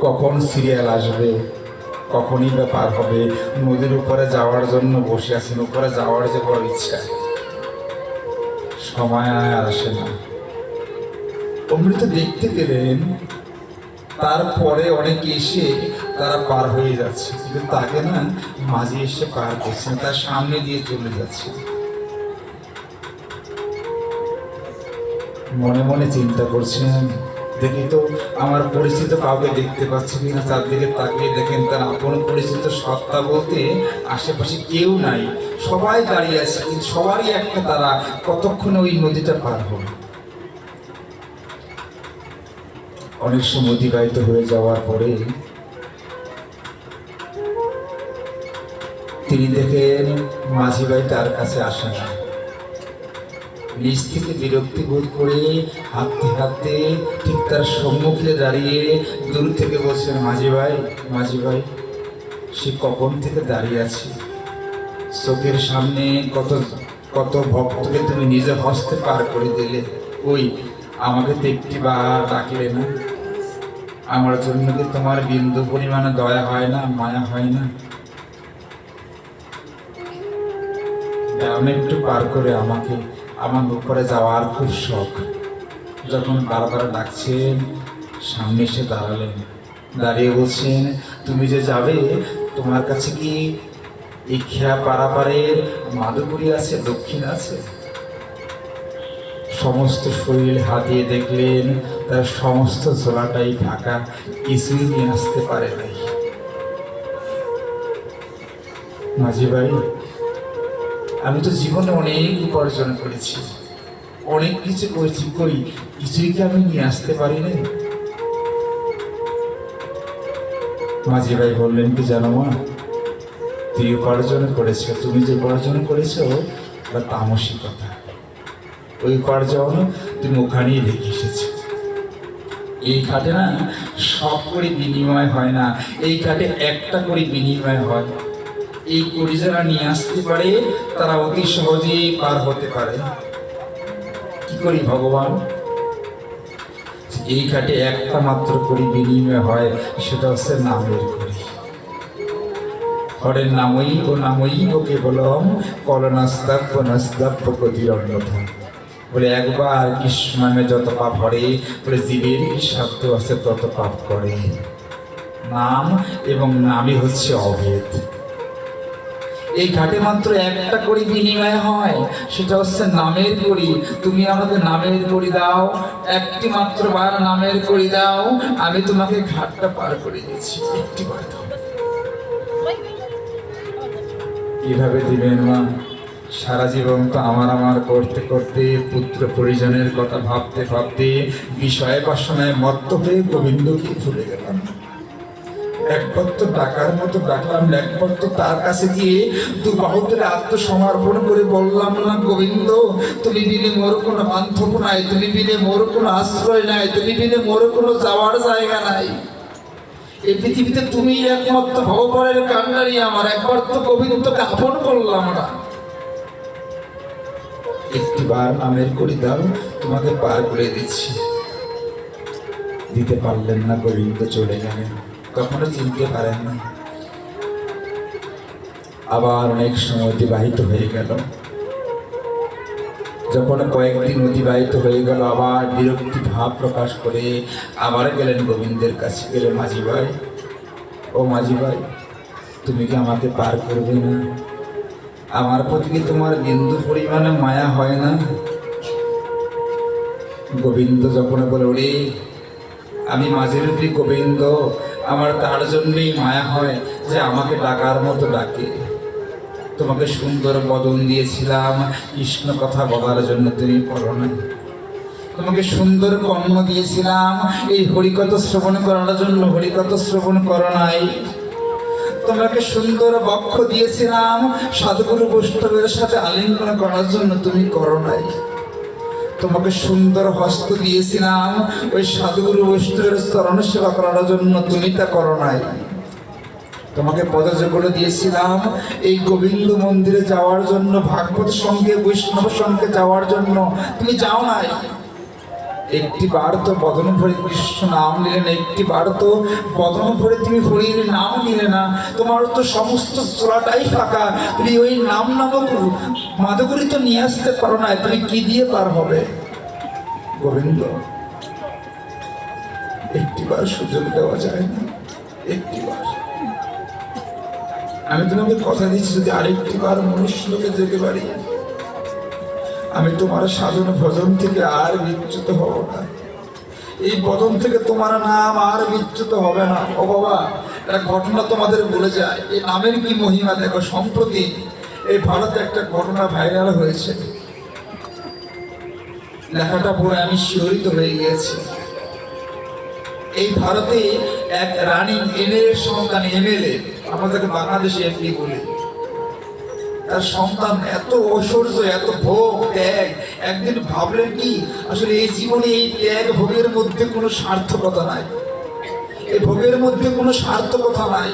কখন সিরিয়াল আসবে, কখনই বা পার হবে। নদীর উপরে যাওয়ার জন্য বসে আছেন, উপরে যাওয়ার যে বড় ইচ্ছা, সময় আর আসে না। অমৃত দেখতে পেলেন তারপরে অনেকে এসে তারা পার হয়ে যাচ্ছে, কিন্তু তাকে না মাঝি এসে পার করছে, তার সামনে দিয়ে চলে যাচ্ছে। মনে মনে চিন্তা করছেন, দেখি তো আমার পরিচিত কাউকে দেখতে পাচ্ছি কিনা। চারদিকে তাকিয়ে দেখেন তার আপন পরিচিত সত্তা বলতে আশেপাশে কেউ নাই, সবাই দাঁড়িয়ে আছে, কিন্তু সবারই একটা তারা, কতক্ষণে ওই নদীটা পার হবে। অনেক সময় অতিবাহিত হয়ে যাওয়ার পরে তিনি দেখেন মাঝি ভাই তার কাছে আসে না। নিজ থেকে বিরক্তি বোধ করে হাঁটতে হাঁটতে ঠিক তার সম্মুখে দাঁড়িয়ে দূর থেকে বলছেন, মাঝি ভাই, মাঝি ভাই, সে কখন থেকে দাঁড়িয়ে আছে, চোখের সামনে কত কত ভক্তকে তুমি নিজে হস্তে পার করে দিলে, ওই আমাকে তো একটি বার ডাকলে না? আমার জন্য কি তোমার বিন্দু পরিমাণে দয়া হয় না, মায়া হয় না? একটু পার করে আমাকে, আমার উপরে যাওয়ার খুব শখ। যখন বারবার ডাকছেন, সামনে এসে দাঁড়ালেন। দাঁড়িয়ে বলছেন, তুমি যে যাবে, তোমার কাছে কি এই খেয়া পারাপারের মাধুপুরি আছে, দক্ষিণ আছে? সমস্ত শরীর হাতিয়ে দেখলেন তার সমস্ত ঝোলাটাই ফাঁকা, কিছুই নিয়ে আসতে পারে নাই। মাঝি ভাই, আমি তো জীবনে অনেক উপার্জন করেছি, অনেক কিছু করেছি, কই কিছুই কি আমি নিয়ে আসতে পারি নাই? মাঝি ভাই বললেন, কি জানো মা, তুই উপার্জন করেছ, তুমি যে উপার্জন করেছ বা তামসী কথা। ওই উপার্জন তুমি ওখানেই রেখে এসেছো। এই ঘাটে না সব করে বিনিময় হয় না, এই ঘাটে একটা করে বিনিময় হয়। এই করি যারা নিয়ে আসতে পারে তারা অতি সহজেই পার হতে পারে। কি করি ভগবান? এই ঘাটে একটা মাত্র করি বিনিময় হয়, সেটা হচ্ছে নামের করি। হরের নামই ও নামই ও কেবলম কলনাস্তব্য নাস্তব্য গতির অন্যথা। বলে একবার কৃষ্ণ নামে যত পাপ হরে, বলে জীবের কি সাধ্য আছে তত পাপ করে। নাম এবং নামই হচ্ছে অভেদ। এই ঘাটে মাত্র একটা কড়ি বিনিময় হয়, সেটা হচ্ছে নামের কড়ি। তুমি আমাকে নামের কড়ি দাও, একটি মাত্র বার নামের কড়ি দাও, আমি তোমাকে ঘাটটা পার করে দিচ্ছি। একটি বার দাও। কিভাবে দিবেন মা? সারা জীবন তো আমার করতে করতে, পুত্র পরিজনের কথা ভাবতে ভাবতে, বিষয় বাসনায় মত্ত হয়ে গোবিন্দকে ভুলে গেলাম। একবার তো ডাকার মতো ডাকলাম, একবার তো তার কাছে গিয়ে দু বাহু ধরে আত্মসমর্পণ করে বললাম না, গোবিন্দ তুমি বিনে মোর কোনো বান্ধব নাই, তুমি বিনে মোর কোনো আশ্রয় নাই, তুমি বিনে মোর কোনো যাওয়ার জায়গা নাই। এই পৃথিবীতে তুমি একমাত্র ভগবানের কান্ডারি আমার। একবার তো গোবিন্দকে আপন করলাম না। একটিবার নামের করি দাও, তোমাকে পার করে দিচ্ছি। দিতে পারলেন না, গোবিন্দ চলে গেলেন। কখনো চিনতে পারেন না। আবার অনেক সময় অতিবাহিত হয়ে গেল। যখন কয়েকদিন অতিবাহিত হয়ে গেল, আবার বিরক্তি ভাব প্রকাশ করে আবার গেলেন গোবিন্দের কাছে। গেলে, মাঝি ভাই, ও মাঝি ভাই, তুমি কি আমাকে পার করবে না? আমার প্রতি কি তোমার বিন্দু পরিমাণে মায়া হয় না? গোবিন্দ যখন বলে, ওরে আমি মাঝিরূপী গোবিন্দ, আমার তার জন্যই মায়া হয় যে আমাকে ডাকার মতো ডাকে। তোমাকে সুন্দর বদন দিয়েছিলাম কৃষ্ণ কথা বলার জন্য, তুমি করো না। তোমাকে সুন্দর কর্ম দিয়েছিলাম এই হরিকথা শ্রবণ করার জন্য, হরিকথা শ্রবণ করো নাই। তোমাকে সুন্দর বক্ষ দিয়েছিলাম সাধুগুরু বৈষ্ণবের সাথে আলিঙ্গন করার জন্য, তুমি করো নাই। তোমাকে সুন্দর হস্ত দিয়েছিলাম ওই সাধুগুরু বৈষ্ণবের চরণ সেবা করার জন্য, তুমি তা করো নাই। তোমাকে পদযুগল দিয়েছিলাম এই গোবিন্দ মন্দিরে যাওয়ার জন্য, ভাগবত সঙ্গে বৈষ্ণব সঙ্গে যাওয়ার জন্য, তুমি যাও নাই। একটি বার তো বদন ভরে কৃষ্ণ নাম নিলে না, একটি বার তো বদন ভরে তুমি হরির নাম নিলে না। তোমার তো সমস্ত চোরাটাই ফাঁকা, তুমি ওই নাম নামক মাদকরি তো নিয়ে আসতে পারো না। তুমি কি দিয়ে পার হবে? গোবিন্দ, একটিবার সুযোগ দেওয়া যায় না? একটিবার আমি তোমাকে কথা দিচ্ছি, যদি আরেকটি বার মনুষ্য লোকে যেতে পারি, আমি তোমার সাধন ভজন থেকে আর বিচ্যুত হব না। এই বদন থেকে তোমার নাম আর বিচ্যুত হবে না। ও বাবা, একটা ঘটনা তোমাদের বলে যায়, এই নামের কি মহিমা দেখো। সম্প্রতি এই ভারতে একটা ঘটনা ভাইরাল হয়েছে, লেখাটা পড়ে আমি শিহরিত হয়ে গিয়েছি। এই ভারতে এক রানী এমএলএ সন্তান, এমএলএ আমাদেরকে বাংলাদেশে এমপি বলে, তার সন্তান এত ঐশ্বর্য, এত ভোগ ত্যাগ। একদিন ভাবলেন কি, আসলে এই জীবনে এই ত্যাগ ভোগের মধ্যে কোনো সার্থকতা নাই, এই ভোগের মধ্যে কোনো সার্থকতা নাই।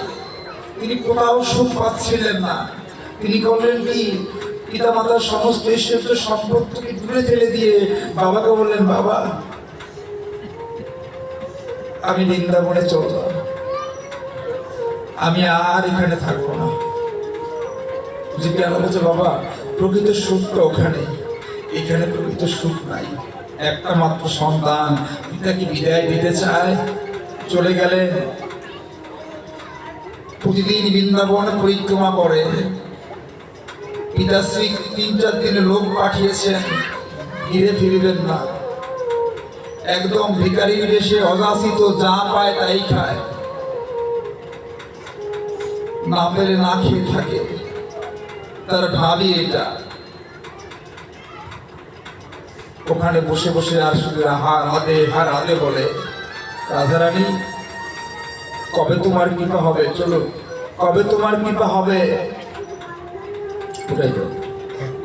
তিনি কোথাও সুখ পাচ্ছিলেন না। তিনি করলেন কি, পিতা মাতার সমস্ত ঐশ্বর্য সম্পত্তিকে দূরে ফেলে দিয়ে বাবাকে বললেন, বাবা আমি বৃন্দাবনে চললাম, আমি আর এখানে থাকবো না। যে কেন বলছে, বাবা প্রকৃত সুখটা ওখানে, এখানে প্রকৃত সুখ নাই। একটা মাত্র সন্তান পিতাকে বিদায় দিতে চায়, চলে গেলেন। প্রতিদিন বৃন্দাবন পরিক্রমা করেন। পিতাশ্রী 3-4 দিনে লোক পাঠিয়েছেন, ঘিরে ফিরবেন না। একদম ভিখারির বেশে অযাচিত যা পায় তাই খায়, না পেলে না খেয়ে থাকে। তার ভাবি এটা, ওখানে বসে বসে আর শুধু হার আদে বলে, রাধারানী কবে তোমার কৃপা হবে, চলো কবে তোমার কৃপা হবে,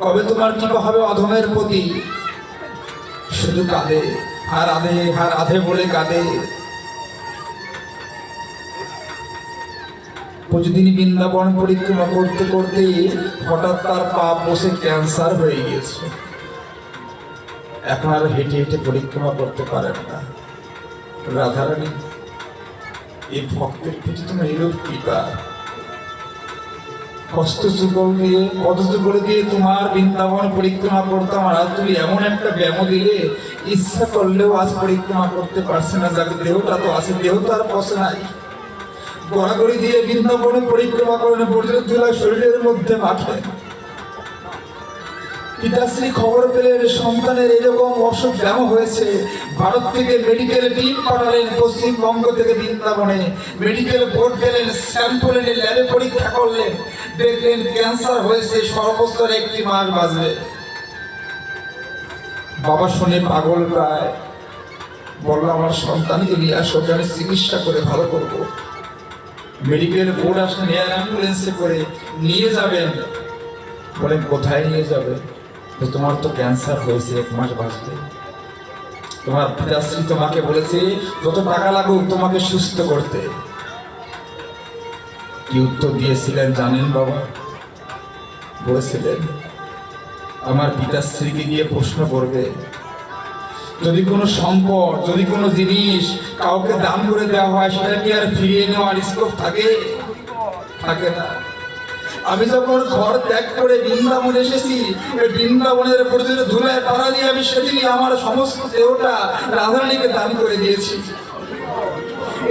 কবে তোমার কৃপা হবে অধমের প্রতি। শুধু কাঁদে, হার আধে বলে কাঁদে। প্রতিদিন বৃন্দাবন পরিক্রমা করতে করতে হঠাৎ তার পা বসে ক্যান্সার হয়ে গিয়েছে। এখন আর হেঁটে হেঁটে পরিক্রমা করতে পারেন না। রাধারানী, এই ভক্তের প্রতি তোমার এরূপ কৃপা, হস্তযুগল দিয়ে পদযুগল দিয়ে তোমার বৃন্দাবন পরিক্রমা করতাম, আর আজ তুমি এমন একটা ব্যায়াম দিলে ইচ্ছা করলেও আজ পরিক্রমা করতে পারছে না। যাকে দেহটা তো আছে, দেহ তো আর পচে নাই। গড়াগড়ি দিয়ে বৃন্দাবনে পরিক্রমা করেন, বর্জ্য ধুলা শরীরের মধ্যে মাখে। পিতাশ্রী খবর পেলেন সন্তানের এরকম অসুখ ব্যায়াম হয়েছে। ভারত থেকে মেডিকেল টিম পাঠালেন, পশ্চিমবঙ্গ থেকে বৃন্দাবনে মেডিকেল বোর্ড গেলেন, স্যাম্পল এনে ল্যাবে পরীক্ষা করলেন, দেখলেন ক্যান্সার হয়েছে, সর্বোচ্চ 1 মাস বাঁচবে। বাবা শুনে পাগল প্রায়, বলল আমার সন্তানকে নিয়ে আসো, আমি চিকিৎসা করে ভালো করবো। মেডিকেল বোর্ড আসেন, এয়ার অ্যাম্বুলেন্সে করে নিয়ে যাবেন। বলেন কোথায় নিয়ে যাবে? তোমার তো ক্যান্সার হয়েছে, 1 মাস বাঁচবে। তোমার পিতাশ্রী তোমাকে বলেছে যত টাকা লাগুক তোমাকে সুস্থ করতে। কি উত্তর দিয়েছিলেন জানেন বাবা? বলেছিলেন আমার পিতাশ্রীকে গিয়ে প্রশ্ন করবে, যদি কোনো সম্পদ, যদি কোনো জিনিস কাউকে দান করে দেওয়া হয়, সেটা কি আর ফিরিয়ে নেওয়ার স্কোপ থাকে? থাকে না। আমি যখন ঘর ত্যাগ করে বৃন্দাবন এসেছি, বৃন্দাবনের পর্যন্ত ধুলায় পাড়া দিয়ে আমি সেদিনই আমার সমস্ত দেহটা রাধারানীকে দান করে দিয়েছি।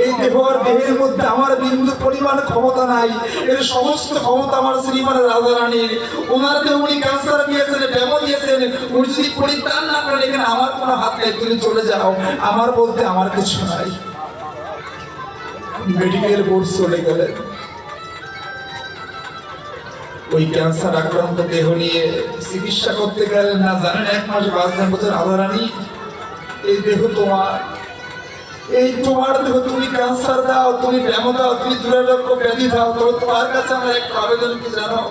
এই দেহ আর দেহের মধ্যে আমার বিন্দু পরিমাণ ক্ষমতা নাই, এর সমস্ত ক্ষমতা আমার শ্রীমান রাধারানীর। ওনার দেহ উনি ক্যান্সার দিয়েছেন, ব্যামো দিয়েছেন, উনি যদি পরিত্রাণ না করেন এখানে আমার কোনো হাত নেই, তুমি চলে যাও, আমার বলতে আমার কিছু নাই। মেডিকেল বোর্ড চলে গেলেন, ওই ক্যান্সার আক্রান্ত দেহ নিয়ে চিকিৎসা করতে গেলেন। না জানেন 1 মাস বাঁচবেন। বলছেন রাধারানী এই দেহ তোমার, এই তোমার দেহ, তুমি ক্যান্সার দাও, তুমি ব্যামো দাও, তুমি দুরারোগ্য ব্যাধি দাও, তবে তোমার কাছে আমার একটা আবেদন কি জানো?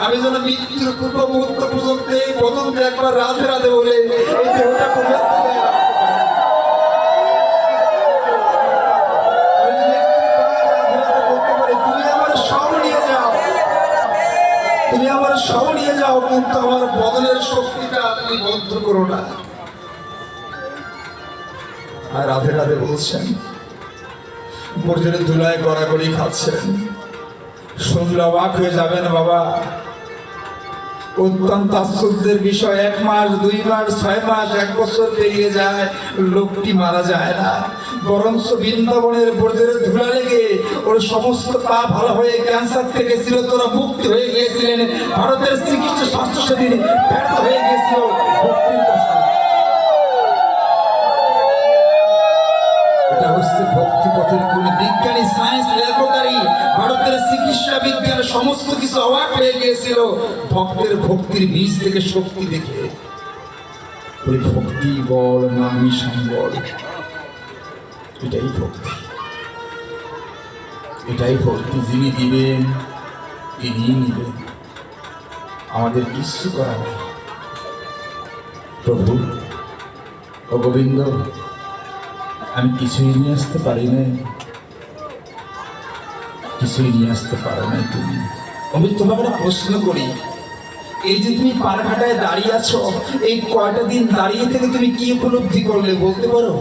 আমি যেন মৃত্যুর পূর্ব মুহূর্ত পর্যন্ত এই বদনকে একবার রাধে রাধে বলে এই দেহটা তুমি আমার সব নিয়ে যাও, কিন্তু আমার বদনের শক্তিটা তুমি বন্ধ করো না। আর রাধে রাধে বলছেন, বর্জনের ধুলায় গড়াগড়ি খাচ্ছেন। শুনলে অবাক হয়ে যাবেন বাবা, অত্যন্ত আশ্চর্যের বিষয়। 1 মাস, 2 মাস, 6 মাস, 1 বছর পেরিয়ে যায়, লোকটি মারা যায় না। বরঞ্চ বৃন্দাবনের বর্জ্যের ধুলা লেগে ওর সমস্ত পা ভালো হয়ে ক্যান্সার থেকে চিরতরে মুক্তি হয়ে গিয়েছিলেন। ভারতের চিকিৎসা স্বাস্থ্য সেদিন ব্যর্থ হয়ে গিয়েছিল ভক্তির কাছে। এটা হচ্ছে ভক্তিপথের কোন বিজ্ঞানী, সায়েন্স ল্যাবরেটরি, ভারতের চিকিৎসা বিজ্ঞান সমস্ত কিছু অবাক হয়ে গিয়েছিল ভক্তের ভক্তির বীজ থেকে শক্তি দেখে। ওই ভক্তি বল নামি সম্বল, এটাই ভক্তি, এটাই ভক্তি। যিনি দিবেন তিনি নিবেন, আমাদের কিছু করার নেই। প্রভু ও গোবিন্দ, আমি কিছুই নিয়ে আসতে পারি না, কিছুই নিয়ে আসতে পারো না তুমি। আমি তোমাকে একটা প্রশ্ন করি, এই যে তুমি পারঘাটায় দাঁড়িয়ে আছো, এই কয়টা দিন দাঁড়িয়ে থেকে তুমি কি উপলব্ধি করলে বলতে পারো?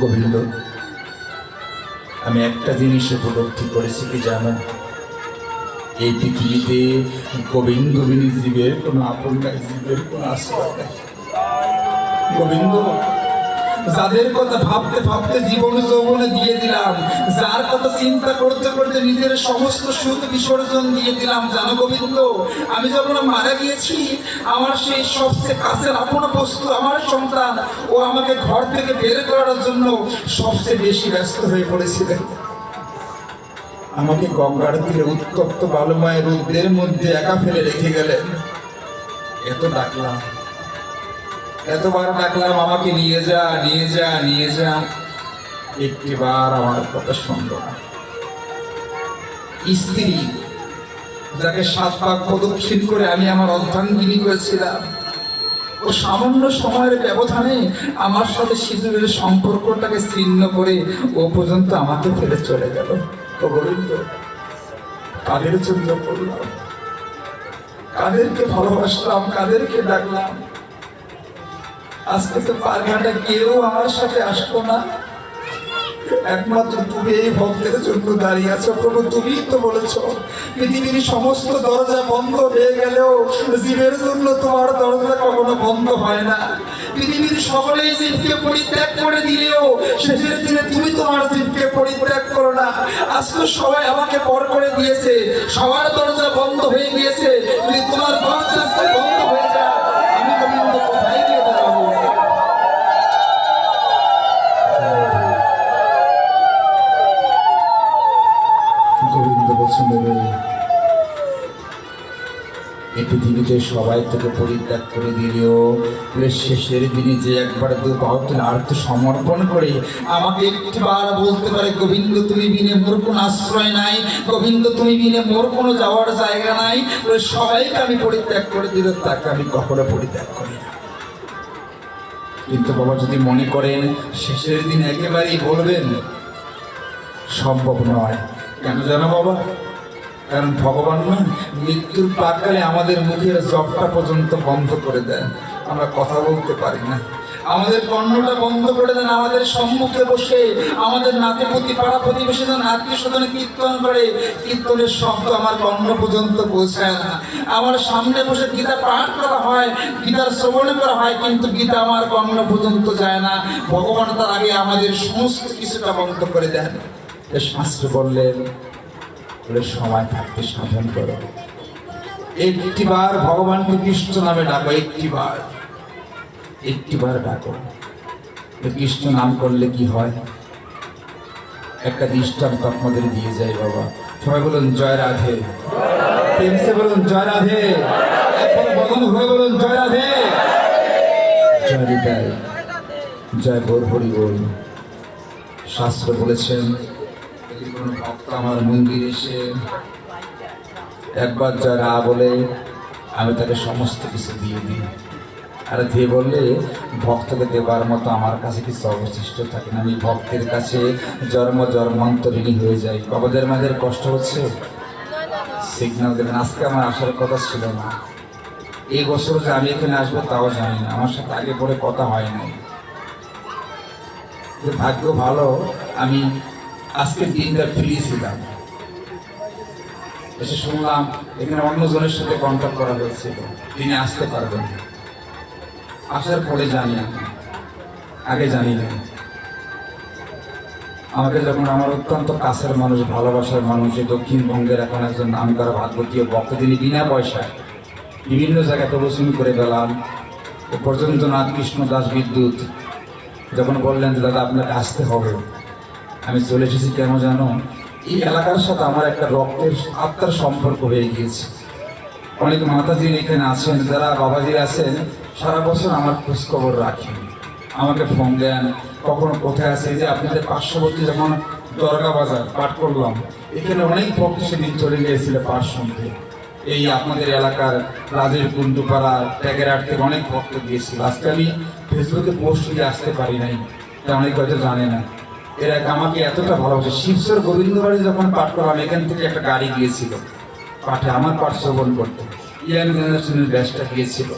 গোবিন্দ, আমি একটা জিনিস উপলব্ধি করেছি কি জানো? এই পৃথিবীতে গোবিন্দ বিনি জীবের কোনো আপন নাই, জীবের কোনো আশ্রয় নাই। গোবিন্দ, যাদের কথা ভাবতে ভাবতে জীবন যৌবনে দিয়ে দিলাম, যার কথা চিন্তা করতে করতে নিজের সমস্ত সুখ বিসর্জন দিয়ে দিলাম, জানো গোবিন্দ, আমি যখন মারা গিয়েছি আমার সেই সবচেয়ে কাছের আপন বস্তু আমার সন্তান, ও আমাকে ঘর থেকে বের করার জন্য সবচেয়ে বেশি ব্যস্ত হয়ে পড়েছিলেন। আমাকে গঙ্গার তীরে উত্তপ্ত বালুময় রোদের মধ্যে একা ফেলে রেখে গেলেন। এত ডাকলাম, এতবার ডাকলাম আমাকে নিয়ে যা, নিয়ে যা, নিয়ে যা, একটিবার আমার কথা শুনল না। স্ত্রী, যাকে 7 পাক প্রদক্ষিণ করে আমি আমার অর্ধাঙ্গিনী করেছিলাম, ও সামান্য সময়ের ব্যবধানে আমার সাথে সিঁদুরের সম্পর্কটাকে ছিন্ন করে ও পর্যন্ত আমাকে ফেলে চলে গেল। ও গোবিন্দ, কাদের জন্য করলাম, কাদেরকে ভালোবাসলাম, কাদেরকে ডাকলাম? আজকে তো পারঘাটা কেউ আমার সাথে আসলো না, একমাত্র তুমি এই ভক্তের জন্য দাঁড়িয়ে আছো প্রভু। তুমিই তো বলেছ পৃথিবীর সমস্ত দরজা বন্ধ হয়ে গেলেও জীবের জন্য তোমার দরজা কখনো বন্ধ হয় না। পৃথিবীর সকলেই জীবকে পরিত্যাগ করে দিলেও শেষের দিনে তুমি তোমার জীবকে পরিত্যাগ করো না। আজকে সবাই আমাকে পর করে দিয়েছে, সবার দরজা বন্ধ হয়ে গিয়েছে, যদি তোমার দরজা আজকে বন্ধ হয়ে যায় আমি গোবিন্দ কোথায় গিয়ে দাঁড়াবো? গোবিন্দ বলছেন এই পৃথিবীতে সবাই তোকে পরিত্যাগ করে দিলেও শেষের দিনে যে একবার দু বাহুতে আত্মসমর্পণ করে আমাকে একটিবার বলতে পারে গোবিন্দ তুমি বিনে মোর কোনো আশ্রয় নাই, গোবিন্দ তুমি বিনে মোর কোনো যাওয়ার জায়গা নাই, সবাইকে আমি পরিত্যাগ করে দিল, তাকে আমি কখনো পরিত্যাগ করি না। কিন্তু বাবা যদি মনে করেন শেষের দিন একেবারেই বলবেন, সম্ভব নয়। কেন জানো বাবা? কারণ ভগবান না মৃত্যুর প্রাককালে আমাদের মুখের জবটা পর্যন্ত বন্ধ করে দেন, আমরা কথা বলতে পারি না। আমাদের কর্ণটা বন্ধ করে দেন, আমাদের সম্মুখে বসে আমাদের নাতিপতি পাড়া প্রতিবেশী আত্মীয় স্বজনে কীর্তন করে, কীর্তনের শব্দ আমার কর্ণ পর্যন্ত পৌঁছায় না। আমার সামনে বসে গীতা পাঠ করা হয়, গীতার শ্রবণ করা হয়, কিন্তু গীতা আমার কর্ণ পর্যন্ত যায় না। ভগবান তার আগে আমাদের সমস্ত কিছুটা বন্ধ করে দেন। শাস্ত্র বললেন সময় থাকতে সাধন করো, একটিবার ভগবানকে কৃষ্ণ নামে ডাকো, একটিবার ডাকো। কৃষ্ণ নাম করলে কি হয়? একটা দৃষ্টান্ত আপনাদের দিয়ে যায় বাবা। সবাই বলুন জয় রাধে, প্রেমসে বলুন জয় রাধে, একবার বদন হয়ে বলুন জয় রাধে, জয় নিতাই, জয় গৌর হরি বল। শাস্ত্র বলেছেন কোন ভক্ত আমার মন্দিরে এসে একবার যা রা বলে আমি তাকে সমস্ত কিছু দিয়ে দিই। আর দিয়ে বললে ভক্তকে দেবার মতো আমার কাছে কিছু অবশিষ্ট থাকে না। আমি ভক্তের কাছে জন্মান্তরিণী হয়ে যাই। বাবাদের মাঝের কষ্ট হচ্ছে, সিগন্যাল দেবেন। আজকে আমার আসার কথা ছিল না, এই বছর যে আমি এখানে আসবো তাও জানি না, আমার সাথে আগে পরে কথা হয় নাই। ভাগ্য ভালো আমি আজকের দিনটা ফিরিয়েছিলাম, এসে শুনলাম এখানে অন্যজনের সাথে কন্ট্যাক্ট করা হয়েছিল, তিনি আসতে পারবেন। আসার পরে জানি, আগে জানি না। আমাকে যখন আমার অত্যন্ত কাছের মানুষ, ভালোবাসার মানুষ, দক্ষিণবঙ্গের এখন একজন নামকরা ভাগবতীয় ভক্ত, তিনি বিনা পয়সায় বিভিন্ন জায়গায় প্রদর্শন করে গেলাম। এ পর্যন্ত নাথ কৃষ্ণ দাস বিদ্যুৎ যখন বললেন যে দাদা আপনাকে আসতে হবে, আমি চলে এসেছি। কেন জানো? এই এলাকার সাথে আমার একটা রক্তের আত্মার সম্পর্ক হয়ে গিয়েছে। অনেক মাতাজি এখানে আছেন, যারা বাবাজি আছেন, সারা বছর আমার খোঁজখবর রাখেন, আমাকে ফোন দেন, কখনো কোথায় আছে। যে আপনাদের পার্শ্ববর্তী যখন দরগা বাজার পাঠ করলাম, এখানে অনেক ভক্ত সেদিন চলে গিয়েছিল পাঠ শুনতে। এই আপনাদের এলাকার রাজের কুণ্ডুপাড়া ট্যাগেরহাট থেকে অনেক ভক্ত গিয়েছিল। আজকে আমি ফেসবুকে পোস্ট দিয়ে আসতে পারি নাই, তা অনেক হয়তো জানে না। এরা আমাকে এতটা ভালোবাসে। শিবসর গোবিন্দবাড়ি যখন পাঠ করলাম, এখান থেকে একটা গাড়ি গিয়েছিল পাঠে আমার পাঠ শ্রবণ করতে, ইয়াং জেনারেশনের ব্যাচটা গিয়েছিল।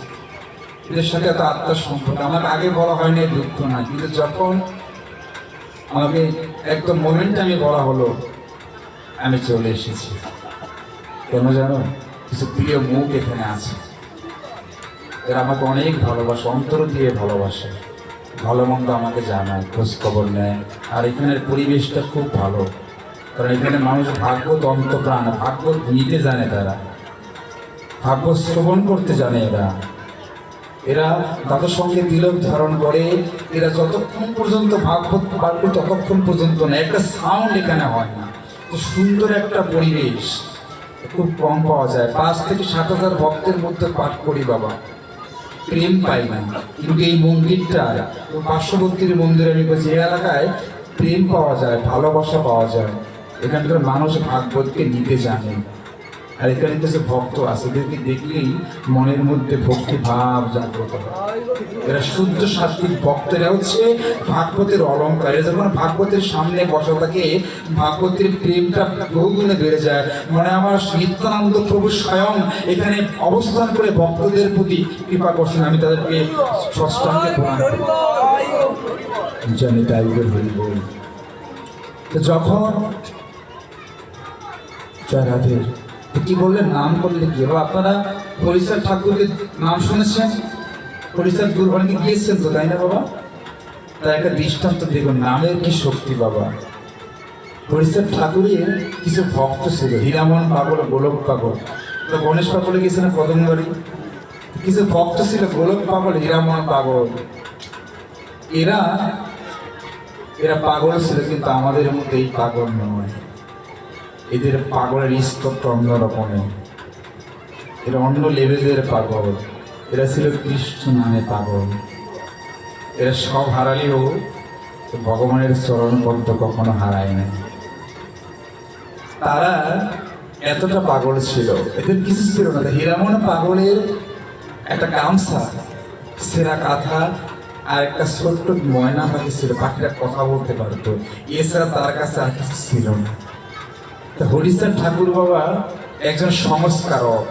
এদের সাথে এত আত্মার সম্পর্ক আমাকে আগে বলা হয়নি, দুঃখ না, কিন্তু যখন আমাকে একদম মোমেন্টে আমি বলা হলো, আমি চলে এসেছি। কেন জানো? কিছু প্রিয় মুখ এখানে আছে, এরা আমাকে অনেক ভালোবাসে, অন্তর দিয়ে ভালোবাসে, ভালো মন্দ আমাকে জানায়, খোঁজ খবর নেয়। আর এখানের পরিবেশটা খুব ভালো, কারণ এখানে মানুষ ভাগবত অন্তপ্রাণ, ভাগবত নিতে জানে, তারা ভাগবত শ্রবণ করতে জানে। এরা তাদের সঙ্গে তিলক ধারণ করে। এরা যতক্ষণ পর্যন্ত ভাগবত পাঠবে ততক্ষণ পর্যন্ত না, একটা সাউন্ড এখানে হয় না। তো সুন্দর একটা পরিবেশ খুব কম পাওয়া যায়। 5 থেকে 7,000 ভক্তের মধ্যে পাঠ করি বাবা, প্রেম পাই না। কিন্তু এই মন্দিরটা, পার্শ্ববর্তী মন্দিরে আমি বলছি, এই এলাকায় প্রেম পাওয়া যায়, ভালোবাসা পাওয়া যায়। এখানকার মানুষ ভাগবতকে নিতে জানে। আর এখানে কিছু ভক্ত আছে, এদেরকে দেখলেই মনের মধ্যে ভক্তি ভাব জাগ্রত হয়। এরা শুদ্ধ সাত্বিক ভক্তেরা হচ্ছে ভাগবতের অলঙ্কার। এরা যখন ভাগবতের সামনে বসা থাকে, ভাগবতের প্রেমটা বহুগুণে বেড়ে যায়। মানে আমার নিত্যানন্দ প্রভু স্বয়ং এখানে অবস্থান করে ভক্তদের প্রতি কৃপা করছেন। আমি তাদেরকে ষষ্ঠাঙ্গে প্রণাম করি, জানি তাই হরি বল। তো যখন জয় রাধে, তো কি বললেন, নাম করলে কি এবার? আপনারা হরিচাঁদ ঠাকুরের নাম শুনেছেন, হরিচাঁদ গুরবাণীতে গিয়েছেন তো, তাই না বাবা? তার একটা দৃষ্টান্ত দেখুন, নামের কি শক্তি বাবা। হরিচাঁদ ঠাকুরের কিছু ভক্ত ছিল, হীরামন পাগল, গোলক পাগল। তো গণেশ পাগলে গেছিলেন কদমবাড়ি, কিছু ভক্ত ছিল গোলক পাগল, হীরামন পাগল। এরা এরা পাগল ছিল, কিন্তু আমাদের মধ্যে এই পাগল নয়। এদের পাগলের স্তরটা অন্য রকমের, এরা অন্য লেভেলের পাগল। এরা ছিল কৃষ্ণ নামে পাগল। এরা সব হারালেও ভগবানের চরণপদ্ম কখনো হারায় না। তারা এতটা পাগল ছিল, এদের কিছু ছিল না। হীরামন পাগলের একটা গামছা, সেরা কাঁথা আর একটা ছোট্ট ময়না পাখি ছিল, পাখিটা কথা বলতে পারতো, এছাড়া তার কাছে আর কিছু ছিল না। হরিচাঁদ ঠাকুর বাবা একজন সংস্কারক,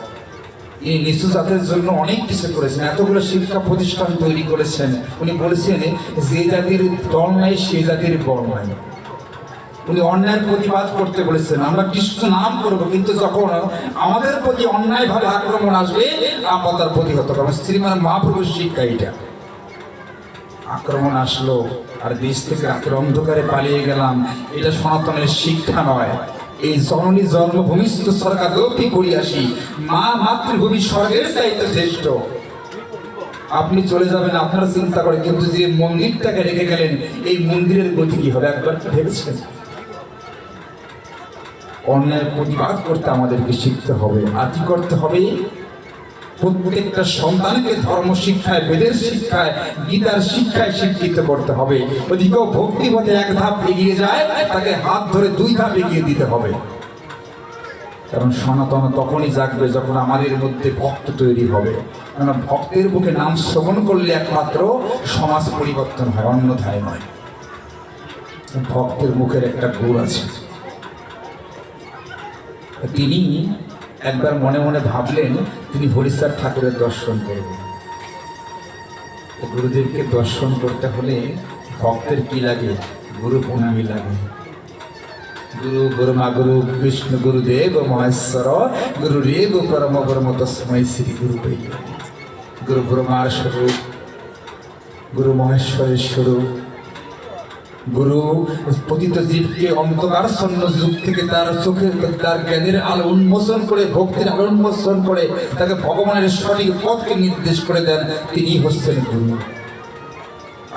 এই নিচু জাতের জন্য অনেক কিছু করেছেন, এতগুলো শিক্ষা প্রতিষ্ঠান তৈরি করেছেন। উনি বলেছেন, যে জাতির দল নাই সে জাতির বল নাই। উনি অন্যায়ের প্রতিবাদ করতে বলেছেন, আমরা কৃষ্ণ নাম করবো, কিন্তু যখন আমাদের প্রতি অন্যায়ভাবে আক্রমণ আসবে আমরা তার প্রতিহত করবো। শ্রীমান মহাপ্রভুর শিক্ষা এটা। আক্রমণ আসলো আর দেশ থেকে রাতের অন্ধকারে পালিয়ে গেলাম, এটা সনাতনের শিক্ষা নয়। এই জননী জন্মভূমিস্থ সরকার লোকই করি আসি, মা মাতৃভূমি স্বর্গের চাইতে শ্রেষ্ঠ। আপনি চলে যাবেন আপনারা চিন্তা করে, কিন্তু যে মন্দিরটাকে রেখে গেলেন, এই মন্দিরের গতি কি হবে একবার কি ভেবেছেন? অন্যায়ের প্রতিবাদ করতে আমাদেরকে শিখতে হবে। আর কি করতে হবে? প্রত্যেকটা সন্তানকে ধর্ম শিক্ষায়, বেদের শিক্ষায়, গীতার শিক্ষায় শিক্ষিত করতে হবে। যদি কেউ ভক্তিপথে এক ধাপ এগিয়ে যায়, তাকে হাত ধরে 2 ধাপ এগিয়ে দিতে হবে। কারণ সনাতন তখনই জাগবে যখন আমাদের মধ্যে ভক্ত তৈরি হবে। কারণ ভক্তের বুকে নাম শ্রবণ করলে একমাত্র সমাজ পরিবর্তন হয়, অন্যথায় নয়। ভক্তের মুখের একটা গুণ আছে। তিনি একবার মনে মনে ভাবলেন তিনি হরিচাঁদ ঠাকুরের দর্শন করবেন। গুরুদেবকে দর্শন করতে হলে ভক্তের কি লাগে? গুরু প্রণামী লাগে। গুরু ব্রহ্মা গুরু বিষ্ণু গুরুদেব মহেশ্বর গুরুরেব পরম ব্রহ্ম তস্मै শ্রী গুরুদেব। গুরু ব্রহ্মার স্বরূপ, গুরু মহেশ্বরের স্বরূপ। গুরু পতিত জীবকে অন্ধকারচ্ছন্ন যুগ থেকে তার চোখে তার জ্ঞানের আলো উন্মোচন করে, ভক্তির আলো উন্মোচন করে তাকে ভগবানের সঠিক পথকে নির্দেশ করে দেন। তিনি হচ্ছেন গুরু।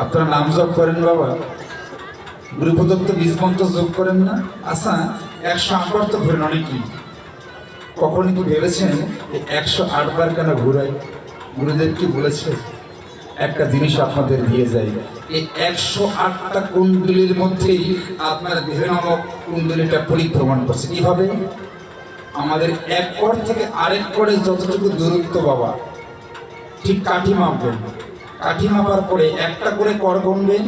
আপনারা নাম জপ করেন বাবা? গুরু প্রদত্ত বীজ মন্ত্র যোগ করেন না? আচ্ছা, 108 বার তো ঘুরেন অনেকেই। কখনই কি ভেবেছেন 108 বার কেন ঘুরাই? গুরুদেব কি বলেছে? একটা জিনিস আপনাদের দিয়ে যায়, এই 108টা কুণ্ডলীর মধ্যেই আপনার দেহ নামক কুণ্ডলীটা পরিভ্রমণ করছে। কিভাবে? আমাদের এক কর থেকে আরেক করে যতটুকু দূরত্ব বাবা, ঠিক কাঠি মাপবেন। কাঠি মাপার পরে একটা করে কর গুনবেন,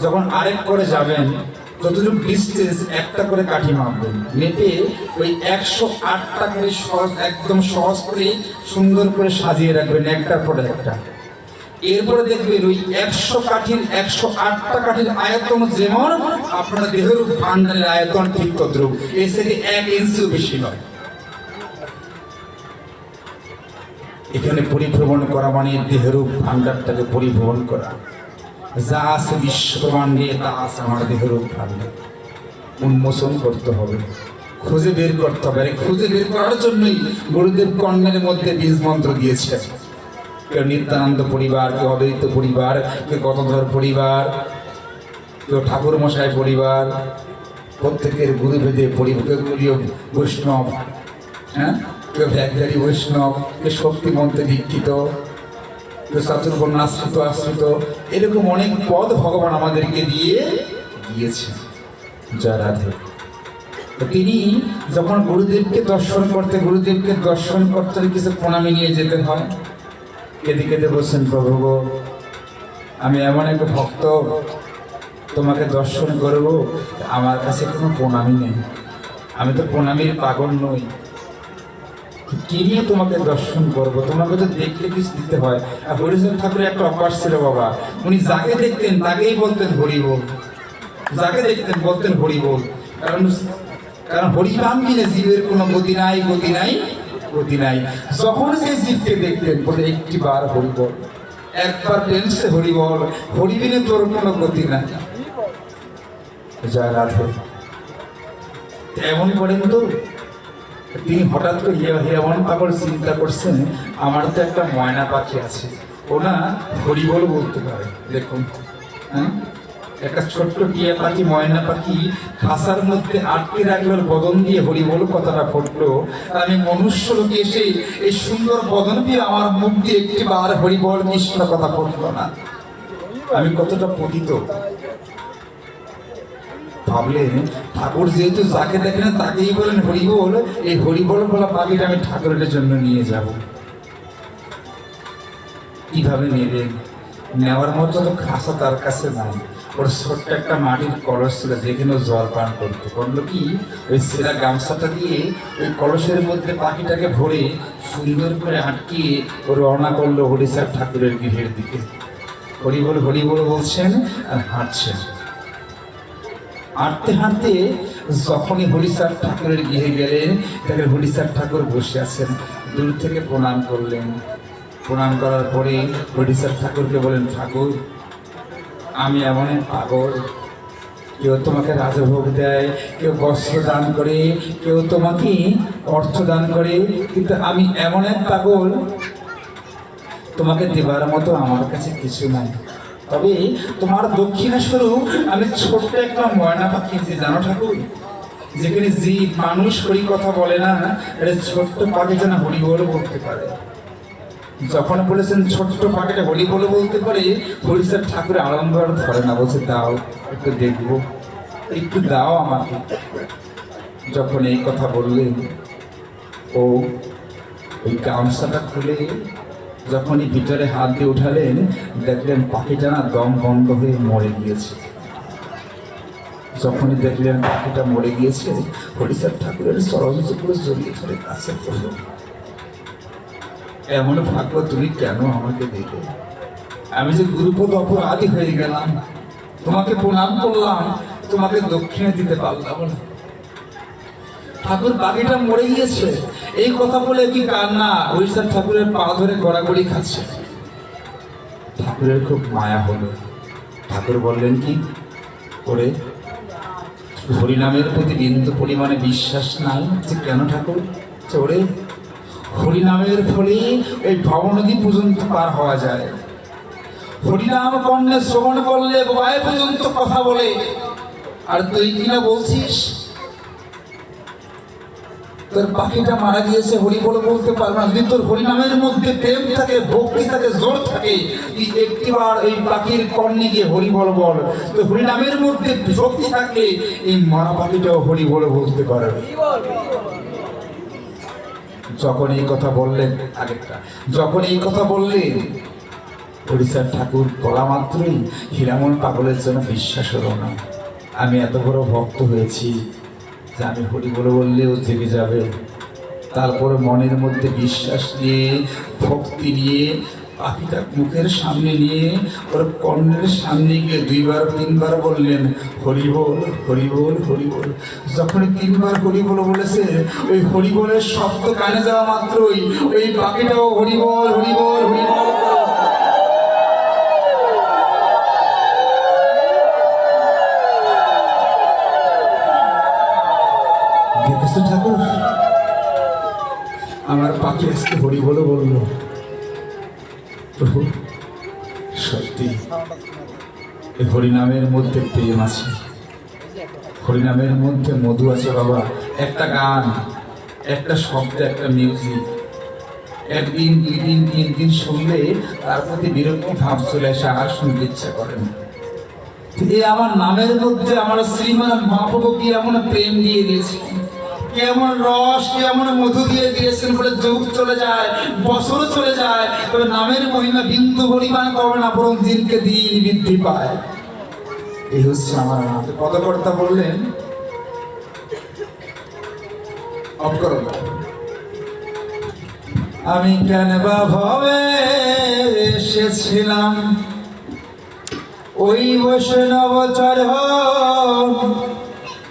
যখন আরেক করে যাবেন যতটুকু ডিস্টেন্স একটা করে কাঠি মাপবেন। মেপে ওই 108টা করে সহজ, একদম সহজ করে সুন্দর করে সাজিয়ে রাখবেন একটার পরে একটা। এরপরে দেখবেন ওই 100 কাঠির 108টা কাঠির আয়তন যেমন, আপনার দেহের ভান্ডারের আয়তন ঠিক তদ্রুপ, এর থেকে 1 ইঞ্চিও বেশি নয়। এখানে পরিভ্রমণ করা মানে দেহের ভান্ডারটাকে পরিভ্রমণ করা। যা আছে বিশ্বব্রহ্মাণ্ডে তা আছে আমার দেহের ভান্ডার। উন্মোচন করতে হবে, খুঁজে বের করতে হবে। আর খুঁজে বের করার জন্যই গুরুদেব কর্ণের মধ্যে বীজ মন্ত্র দিয়েছে। কেউ নিত্যানন্দ পরিবার, কেউ অদ্বৈত পরিবার, কেউ গতধর পরিবার, কেউ ঠাকুর মশাই পরিবার। প্রত্যেকের গুরুভেদে পরিবারগুলিও বৈষ্ণব, হ্যাঁ, কেউ ভ্যাগধারী বৈষ্ণব, কেউ শক্তি মন্ত্রে দীক্ষিত, কেউ চাতুর্বর্ণ আশ্রিত আশ্রিত। এরকম অনেক পদ ভগবান আমাদেরকে দিয়েছে। জয় রাধে। তিনি যখন গুরুদেবকে দর্শন করতে কিছু প্রণামী নিয়ে যেতে হয়। কেঁদে কেঁদে বলছেন, প্রভু গো, আমি এমন এক ভক্ত, তোমাকে দর্শন করব, আমার কাছে কোনো প্রণামী নেই, আমি তো প্রণামীর পাগল নই, কি নিয়ে তোমাকে দর্শন করব? তোমাকে তো দেখলে কিছু দিতে হয়। আর হরিচাঁদ ঠাকুরের একটা অভ্যাস ছিল বাবা, উনি যাকে দেখতেন তাকেই বলতেন হরি বল। যাকে দেখতেন বলতেন হরি বল। কারণ কারণ হরিনাম কিনে জীবের কোনো গতি নাই, গতি নাই, গতি নাই। যখন সেই জীবকে দেখতেন বলে একটি বার হরি বল, একবার টেন্সে হরি বল, হরিবিনে তোর কোনো গতি নাই। জয় রাধে। এমন করেন তো তিনি হঠাৎ করে এমন পাগল চিন্তা করছেন, আমার তো একটা ময়না পাখি আছে, ও না হরিবল বলতে পারে। দেখুন, হ্যাঁ, একটা ছোট্ট টিয়া পাখি, ময়না পাখি খাঁচার মধ্যে আটকে রাখলো, বদন দিয়ে হরিবল কথাটা ফুটলো। আর আমি মনুষ্য লোকে এসে এই সুন্দর বদন দিয়ে আমার মুখ দিয়ে একটি বার হরিবল কৃষ্ণ কথা ফুটলো না। আমি কতটা পতিত ভাবলেন। ঠাকুর যেহেতু যাকে দেখেন তাকেই বলেন হরিবল, এই হরিবল বলা পাখিটা আমি ঠাকুরের জন্য নিয়ে যাব। কিভাবে নেবেন? নেওয়ার মতো তো খাসা তার কাছে নাই। ওর ছোট্ট একটা মাটির কলস ছিল, যেখানে জল পান করতো। করলো কি, ওই ছেঁড়া গামছাটা দিয়ে ওই কলসের মধ্যে পাখিটাকে ভরে সুন্দর করে আটকিয়ে ও রওনা করলো হরিচাঁদ ঠাকুরের গৃহের দিকে। হরিবল হরিবল বলছেন আর হাঁটছেন। হাঁটতে হাঁটতে যখনই হরিচাঁদ ঠাকুরের গৃহে গেলেন, তাকে হরিচাঁদ ঠাকুর বসে আছেন। দূর থেকে প্রণাম করলেন। প্রণাম করার পরে হরিচাঁদ ঠাকুরকে বলেন, ঠাকুর আমি এমন এক পাগল, কেউ তোমাকে রাজভোগ দেয়, কেউ বস্ত্র দান করে, কেউ তোমাকে অর্থ দান করে, কিন্তু আমি এমন এক পাগল, তোমাকে দেবার মতো আমার কাছে কিছু নাই। তবে তোমার দক্ষিণা স্বরূপ আমি ছোট্ট একটা ময়না পাখি যে, জানো ঠাকুর, যেখানে জীব মানুষ হরি কথা বলে না, এটা ছোট্ট পাখি যেন হরিবল বলতে পারে। যখন বলেছেন ছোট্ট পাখিটা হরিবল বলতে পারে, হরিচাঁদ ঠাকুর আনন্দ আর ধরে না, বলছে দাও একটু দেখবো, একটু দাও আমাকে। যখন এই কথা বললেন, ও ওই গামছাটা খুলে যখনই ভিতরে হাত দিয়ে উঠালেন, দেখলেন পাখিটা না দম বন্ধ হয়ে মরে গিয়েছে। যখনই দেখলেন পাখিটা মরে গিয়েছে, হরিচাঁদ ঠাকুরের চরণ চুপুরে জড়িয়ে ধরে কাছে পড়ল, এমন ভাগ্য তুমি কেন আমাকে দিলে? আমি যে গুরুপদ অপরাধী হয়ে গেলাম, তোমাকে প্রণাম করলাম, তোমাকে দক্ষিণে দিতে পারলাম না। ঠাকুর পাখিটা মরে গিয়েছে এই কথা বলে কি কান্না, হরিচাঁদ ঠাকুরের পা ধরে গড়াগড়ি খাচ্ছে। ঠাকুরের খুব মায়া হলো। ঠাকুর বললেন কি, ওরে হরিনামের প্রতি বিন্দু পরিমাণে বিশ্বাস নাই? যে কেন ঠাকুর? ওরে হরিনামের ফলে এই ভবনদী পর্যন্ত পার হওয়া যায়। হরিনাম কর্ণে শ্রবণ করলে বায় পর্যন্ত কথা বলে, আর তুই কিনা বলছিস তোর পাখিটা মারা গিয়েছে হরিবল বলতে পারবে না। যদি তোর হরিনামের মধ্যে প্রেম থাকে, ভক্তি থাকে, জোর থাকে, তুই একটিবার এই পাখির কর্ণে গিয়ে হরিবল বল। তো হরিনামের মধ্যে ভক্তি থাকলে এই মরা পাখিটাও হরিবল বলতে পারবে। যখন এই কথা বললেন, যখন এই কথা বললেন, হরিচাঁদ ঠাকুর বলা মাত্রই হীরামন পাগলের জন্য বিশ্বাস হলো না। আমি এত বড় ভক্ত হয়েছি যে আমি হরিবল বললেও জেগে যাবে। তারপরে মনের মধ্যে বিশ্বাস নিয়ে, ভক্তি নিয়ে, পাখিটা মুখের সামনে নিয়ে ওর কর্ণের সামনে গিয়ে দুইবার তিনবার বললেন, হরিবল হরিবল হরিবল। যখন তিনবার হরিবল বলেছে, ওই হরিবলের শব্দ কানে যাওয়া মাত্রই ওই পাখিটাও হরিবল হরিবল হরিবল। দেখেছেন ঠাকুর, আমার পাখি আজকে হরিবল বললো। প্রভু সত্যি এই হরিনামের মধ্যে প্রেম আছে, হরিনামের মধ্যে মধু আছে বাবা। একটা গান, একটা শব্দ, একটা মিউজিক, একদিন দুই দিন তিন দিন শুনলে তার প্রতি বিরক্তি ভাব চলে আসে, আর শুনতে ইচ্ছা করে না। এই আমার নামের মধ্যে আমার শ্রীমান মহাপ্রভু কি এমন প্রেম দিয়ে দিয়েছে, কেমন রস, কেমন মধু দিয়ে দিয়েছেন বলে যুগ চলে যায়, বছর চলে যায়, তবে নামের মহিমা বিন্দু পরিমাণ কবে না, বরং দিনকে দিন বৃদ্ধি পায়। এই হচ্ছে আমার পদকর্তা বললেন, আমি কেন বা ভবে এসেছিলাম ওই বৈষ্ণব চরণ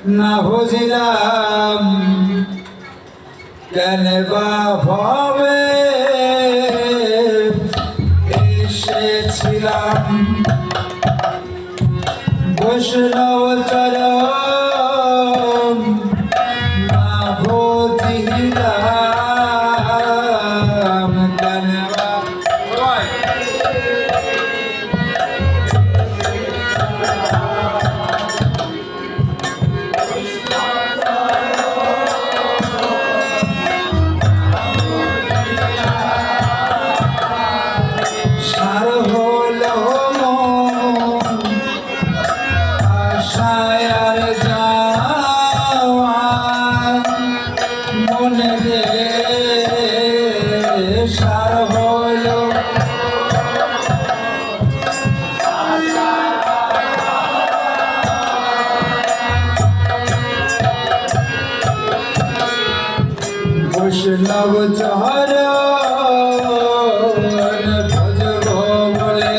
না বুঝিলাম কেন বা ভাবে এসেছিলাম বৈষ্ণব চরণ না বুঝিলাম কেন বা সার হলো মন আশায় আর যাওয়া মনে রে সার হলো বৈষ্ণব চরণ ভজব বলে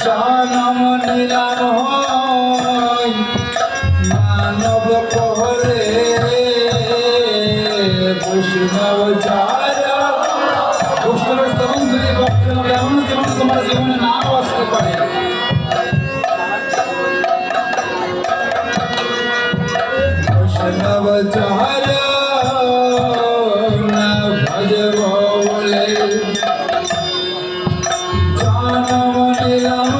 জনম নিলাম হয় মানব কহরে বৈষ্ণব চরণ বৈষ্ণবের স্তবন যদি ভক্ত এমন জীবন তোমার জীবনে নাও আসতে পারে বৈষ্ণব চরণ ভজব বলে জনম নিলাম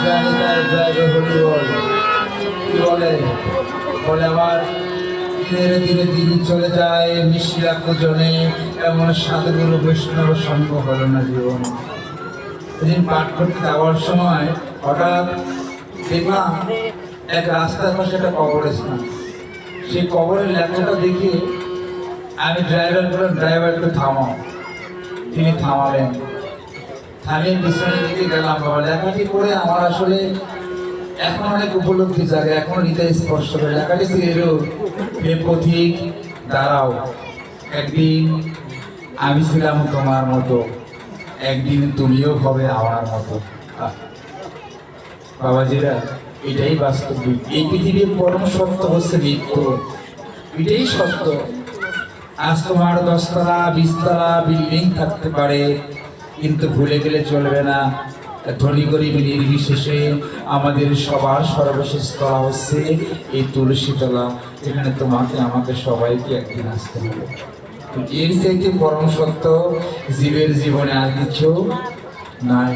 জানি তার জয় হরি বল। কি বলে? বলে আমার দিনের দিনে দিন চলে যায় মিশিরা পূজনে, এমন সাধুগুরু বৈষ্ণব সঙ্গ হলো না জীবন। সেদিন পাঠ করতে যাওয়ার সময় হঠাৎ দেখলাম এক রাস্তার পাশে একটা কবরস্থান। সেই কবরের লেখাটা দেখে আমি ড্রাইভার বললাম, ড্রাইভার একটু থামাও। তিনি থামালেন, থামিয়ে পিছনের দিকে গেলাম। বাবা লেখাটি পড়ে আমার আসলে এখন অনেক উপলব্ধি জাগে, এখন হৃদয় স্পর্শ করে। লেখাটি ছিল এরূপ, হে পথিক দাঁড়াও, একদিন আমি ছিলাম তোমার মতো, একদিন তুমিও হবে আমার মতো। বাবাজিরা, এটাই বাস্তবিক। এই পৃথিবীর পরম সত্য হচ্ছে মৃত্যু, এটাই সত্য। আজ তোমার 10 তলা 20 তলা বিল্ডিং থাকতে পারে, কিন্তু ভুলে গেলে চলবে না ধনী গরিব নির্বিশেষে আমাদের সবার সর্বশেষ তলা হচ্ছে এই তুলসী তলা, যেখানে তোমাকে আমাকে সবাইকে একদিন আসতে হবে। এর চাইতে পরম সত্য জীবের জীবনে আর কিছু নাই।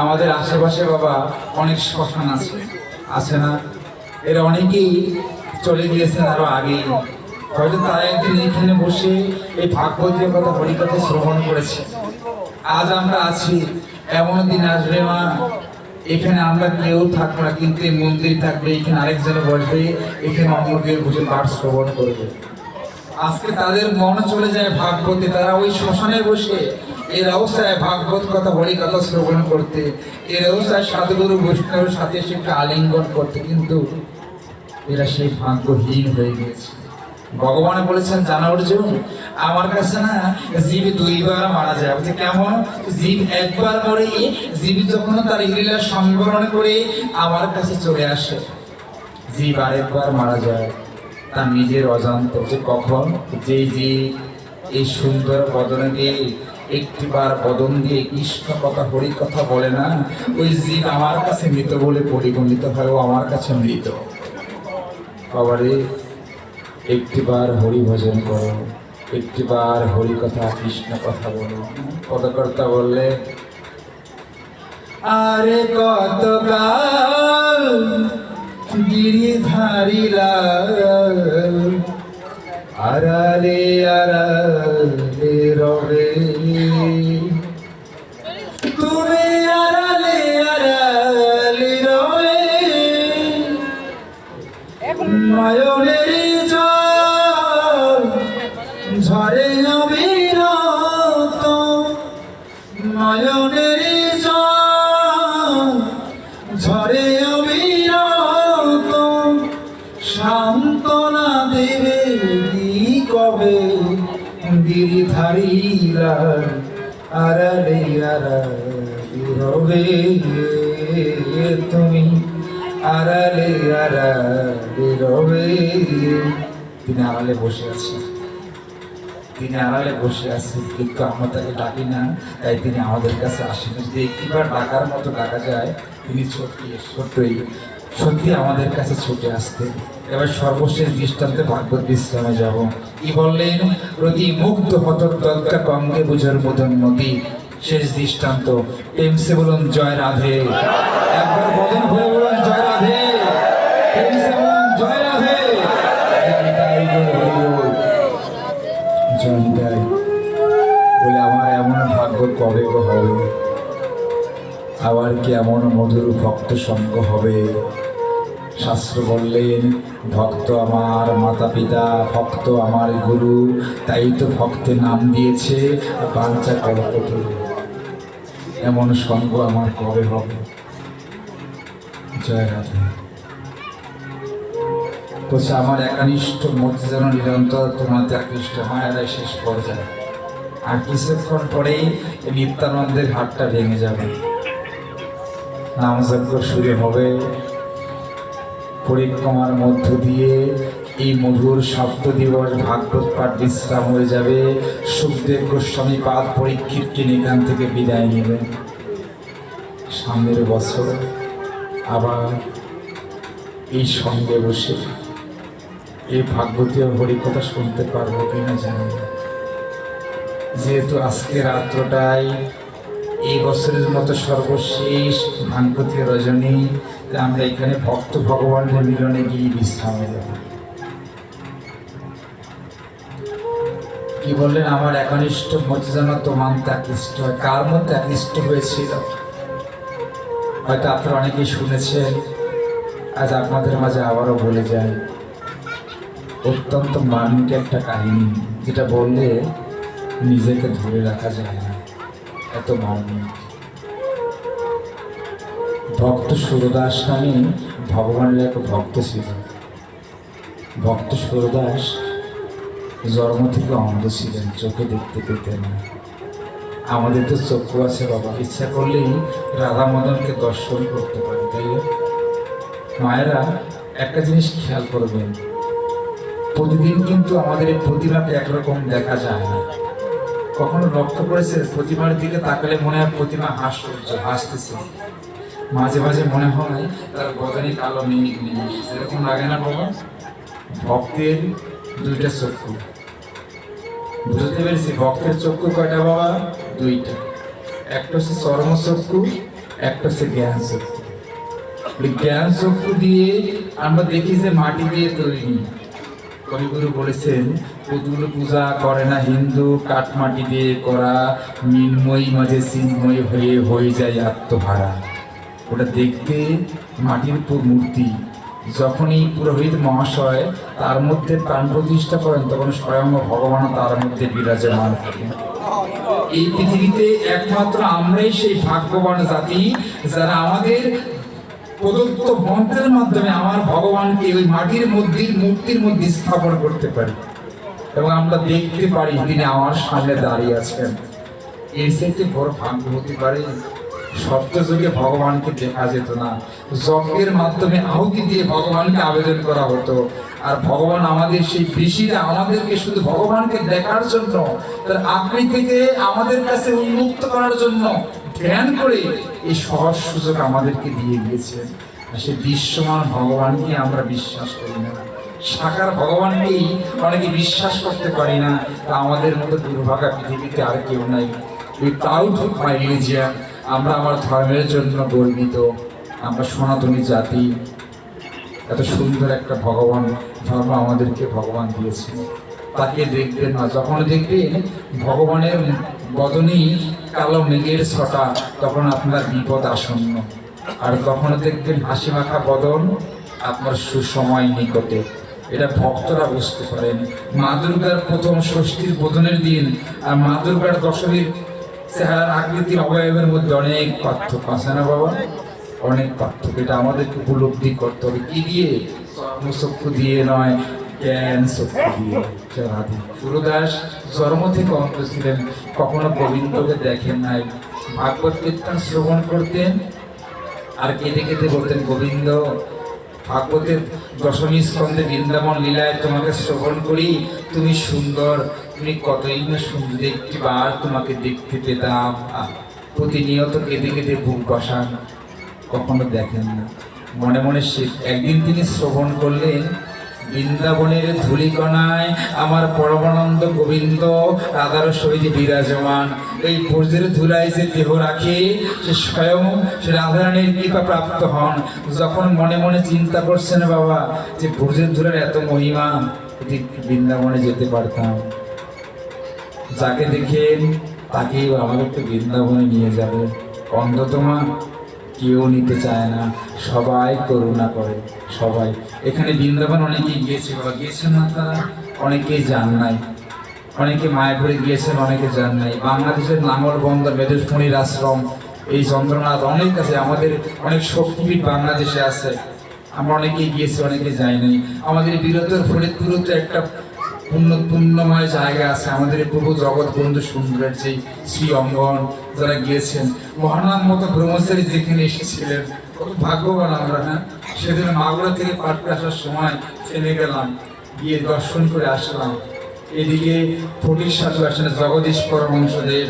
আমাদের আশেপাশে বাবা অনেক শ্মশান আছে না? এরা অনেকেই চলে গিয়েছেন আরো আগেই। হয়তো তারা একদিন এখানে বসে এই ভাগবতীয় কথা হরিকথা শ্রবণ করেছে। আজ আমরা আছি, এমন দিন আসবে মা এখানে আমরা কেউ থাকবো না, কিন্তু এই মন্দির থাকবে, এখানে আরেকজনে বসবে, এখানে অন্য কেউ বসে পাঠ শ্রবণ করবে। আজকে তাদের মন চলে যায় ভাগবতে, তারা ওই শ্মশানে বসে এরাও চায় ভাগবত কথা হরি কথা শ্রবণ করতে, এরাও চায় সাধুগুরু বৈষ্ণবের সাথে এসে একটু আলিঙ্গন করতে, কিন্তু এরা সেই ভাগ্যহীন হয়ে গিয়েছে। ভগবান বলেছেন, জানা অর্জুন, আমার কাছে না জীব 2 বার মারা যায়। বলছে কেমন? জীব একবার মরে, জীব যখন তার লীলা সংবরণ করে আমার কাছে চলে আসে। জীব আরেকবার মারা যায় তার নিজের অজান্ত। যে কখন? যে এই সুন্দর বদনে দিয়ে একটিবার বদন দিয়ে কৃষ্ণ কথা হরি কথা বলে না, ওই জীব আমার কাছে মৃত বলে পরিগণিত হয়, ও আমার কাছে মৃত। বাবারে, একটিবার হরি ভজন করো, একটিবার হরি কথা কৃষ্ণ কথা বলো। পদকর্তা বললে, আরে কতকাল গিরিধারিলা আড়ালে আড়ালে রবে, তুমি আড়ালে আড়ালে রবে, নয়নের জল ঝরে অবিরত, নয়নের জল ঝরে অবিরত, সান্ত্বনা দেবে কি কবে গিরিধারীরা আড়ালে আড়ালে রবে, তুমি আড়ালে আড়ালে রবে। তিনি আড়ালে বসে আছেন, তিনি আড়ালে বসে আছেন, কিন্তু আমরা তাকে ডাকি না, তাই তিনি আমাদের কাছে আসেন। যদি একটিবার ডাকার মতো ডাকা যায়, তিনি সত্যি আমাদের কাছে ছুটে আসতেন। এবার সর্বশেষ দৃষ্টান্তে ভাগবত বিশ্রামে যাব। কি বললেন? প্রতি মুগ্ধ হতদলকা কঙ্গে বুঝার মদন্মতি। শেষ দৃষ্টান্ত, টেমসে বলুন জয় রাধে, একবার বদন হয়ে বলুন জয় রাধে, টেমসে বলুন জয় রাধে। জয় নিতাই বলে, আমার এমন ভাগ্য কবে গো হবে, আবার কি এমন মধুর ভক্ত সঙ্গ হবে? শাস্ত্র বললেন, ভক্ত আমার মাতা পিতা, ভক্ত আমার গুরু, তাই তো ভক্তের নাম দিয়েছে বাঞ্ছা কল্পতরু। এমন সঙ্গ আমার কবে হবে? জয় রাধে। বলছে, আমার একানিষ্ঠ মধ্যে যেন নিরন্তর তোমাতে আকৃষ্ট মায়েরা শেষ পর্যায়ে। আর কিছুক্ষণ পরেই নিত্যানন্দের হাতটা ভেঙে যাবে, নামযজ্ঞ শুরু হবে। পরিক্রমার মধ্য দিয়ে এই মধুর সপ্ত দিবস ভাগবত পাঠ বিশ্রাম হয়ে যাবে। সুখদেব গোস্বামী পাদ পরীক্ষিতকে এখান থেকে বিদায় নেবেন। সামনের বছর আবার এই সঙ্গে বসে এই ভাগবতীয় হরিকথা শুনতে পারবো কিনা জানি না। যেহেতু আজকে রাত্রটাই এই বছরের মতো সর্বশেষ ভাঙ্গতি রজনী, তাই আমরা এখানে ভক্ত ভগবানের মিলনে গিয়ে বিশ্রামে যাব। কি বললেন, আমার একনিষ্ঠ মধ্যে যেন তোমার আকৃষ্ট হয়। কার মধ্যে আকৃষ্ট হয়েছিল হয়তো আপনারা অনেকেই শুনেছেন, আজ আপনাদের মাঝে আবারও বলে যায়। অত্যন্ত মার্মিক একটা কাহিনী, যেটা বললে নিজেকে ধরে রাখা যায় না, এত মার্মিক। ভক্ত সুরদাস নামে ভগবানের এক ভক্ত ছিল। ভক্ত সুরদাস জন্ম থেকে অন্ধ ছিলেন, চোখে দেখতে পেতেন না। আমাদের তো চক্ষু আছে বাবা, ইচ্ছা করলেই রাধা মদনকে দর্শন করতে পারি, তাই না? মায়েরা একটা জিনিস খেয়াল করবেন, প্রতিদিন কিন্তু আমাদের এই প্রতিমাকে একরকম দেখা যায় না। কখনো লক্ষ্য করেছে প্রতিমার দিকে তাকালে মনে হয় প্রতিমা হাসতেছে, মাঝে মাঝে মনে হয় তার বদনে কালো মেঘ নেই, এরকম লাগে না বাবা? ভক্তের দুইটা চক্ষু, বুঝতে পেরেছি। ভক্তের চক্ষু কয়টা বাবা? দুইটা। একটা হচ্ছে চর্মচক্ষু, একটা হচ্ছে জ্ঞান চক্ষু। জ্ঞান চক্ষু দিয়ে আমরা দেখি যে মাটি দিয়ে তৈরি। কবিগুরু বলেছেন, পুতুল পূজা করে না হিন্দু, কাঠমাটি দিয়ে করা, মিনময়ী মাঝে চিন্ময় হয়ে যায় আত্মহারা। ওটা দেখতে মাটির মূর্তি। যখনই পুরোহিত মহাশয় তার মধ্যে প্রাণ প্রতিষ্ঠা করেন, তখন স্বয়ং ভগবান তার মধ্যে বিরাজমান থাকেন। এই পৃথিবীতে একমাত্র আমরাই সেই ভাগ্যবান জাতি, যারা আমাদের প্রদত্ত মন্ত্রের মাধ্যমে আমার ভগবানকে ওই মাটির মূর্তির মধ্যে স্থাপন করতে পারি এবং আমরা দেখতে পারি তিনি আমার সামনে দাঁড়িয়ে আছেন। এর সাথে বড় ভাগ্য হতে পারে। সত্য যুগে ভগবানকে দেখা যেত না, যজ্ঞের মাধ্যমে আহুতি দিয়ে ভগবানকে আবেদন করা হতো। আর ভগবান আমাদের সেই ঋষিরা আমাদেরকে শুধু ভগবানকে দেখার জন্য, তার আকৃতি থেকে আমাদের কাছে উন্মুক্ত করার জন্য ধ্যান করে এই সহজ সুযোগ আমাদেরকে দিয়ে গিয়েছেন। আর সেই দৃশ্যমান ভগবানকে আমরা বিশ্বাস করি না, সাকার ভগবানকেই অনেকে বিশ্বাস করতে পারি না। তা আমাদের মতো দুর্ভাগা পৃথিবীতে আর কেউ নাই। We proud of my religion, আমরা আমার ধর্মের জন্য গর্বিত। আমরা সনাতনী জাতি, এত সুন্দর একটা ভগবান ধর্ম আমাদেরকে ভগবান দিয়েছে। তাকে দেখবেন না, যখন দেখবেন ভগবানের বদনী কালো মেঘের ছটা, তখন আপনার বিপদ আসন্ন। আর তখন দেখবেন হাসি মাখা বদন, আপনার সুসময় নিকটে। এটা ভক্তরা বুঝতে পারেন। মা দুর্গার প্রথম ষষ্ঠীর বোধনের দিন আর মা দুর্গার দশমীর চেহারার আকৃতির অবয়বের মধ্যে অনেক পার্থক্য আছে না বাবা? অনেক পার্থক্য। এটা আমাদেরকে উপলব্ধি করতে হবে। কি দিয়ে? চক্ষু দিয়ে নয়, জ্ঞান চক্ষু দিয়ে। সুরদাস জন্ম থেকে অন্ধ ছিলেন, কখনো গোবিন্দকে দেখেন নাই। ভাগবত কীর্তন শ্রবণ করতেন আর কেঁদে কেঁদে বলতেন, গোবিন্দ, ভাগবতের দশমী স্কন্ধে বৃন্দাবন লীলায় তোমাকে শ্রবণ করি, তুমি সুন্দর, তুমি কতই না সুন্দর, একটিবার তোমাকে দেখতে পেতাম। প্রতিনিয়ত কেঁদে কেঁদে বুক বসান, কখনো দেখেন না। মনে মনে একদিন তিনি শ্রবণ করলেন, বৃন্দাবনের ধূলিকণায় আমার পরমানন্দ গোবিন্দ রাধার সহিত বিরাজমান। এই ব্রজের ধুলায় যে দেহ রাখে, সে স্বয়ং সে রাধারানীর কৃপা প্রাপ্ত হন। যখন মনে মনে চিন্তা করছেন বাবা যে ব্রজের ধুলার এত মহিমা, যদি বৃন্দাবনে যেতে পারতাম, যাকে দেখেন তাকেই আমাকে একটু বৃন্দাবনে নিয়ে যাবে। অন্ধতমা কেউ নিতে চায় না, সবাই করুণা করে। সবাই এখানে বৃন্দাবন অনেকেই গিয়েছে বাবা, গিয়েছেন না তারা? অনেকেই যান নাই, অনেকে মায়াপুরে গিয়েছেন, অনেকে যান নাই। বাংলাদেশের নাঙ্গল বন্দর মেদুষ্মণির আশ্রম, এই চন্দ্রনাথ অনেক আছে, আমাদের অনেক শক্তিপীঠ বাংলাদেশে আছে। আমরা অনেকেই গিয়েছি, অনেকে যাই নাই। আমাদের বীরত্বের ফরিদপুরও তো একটা পুণ্যময় জায়গা আছে। আমাদের প্রভু জগৎ বন্ধু সুন্দরের যে শ্রী অঙ্গন, যারা গিয়েছেন, মহানাম মতো ব্রহ্মচারী যেখানে এসেছিলেন, কত ভাগ্যবান আমরা। হ্যাঁ, সেদিন মাগুরা থেকে পাটকে আসার সময় থেমে গেলাম, গিয়ে দর্শন করে আসলাম। এদিকে ফটিক সাধু আছেন, জগদীশ পরমহংসদেব,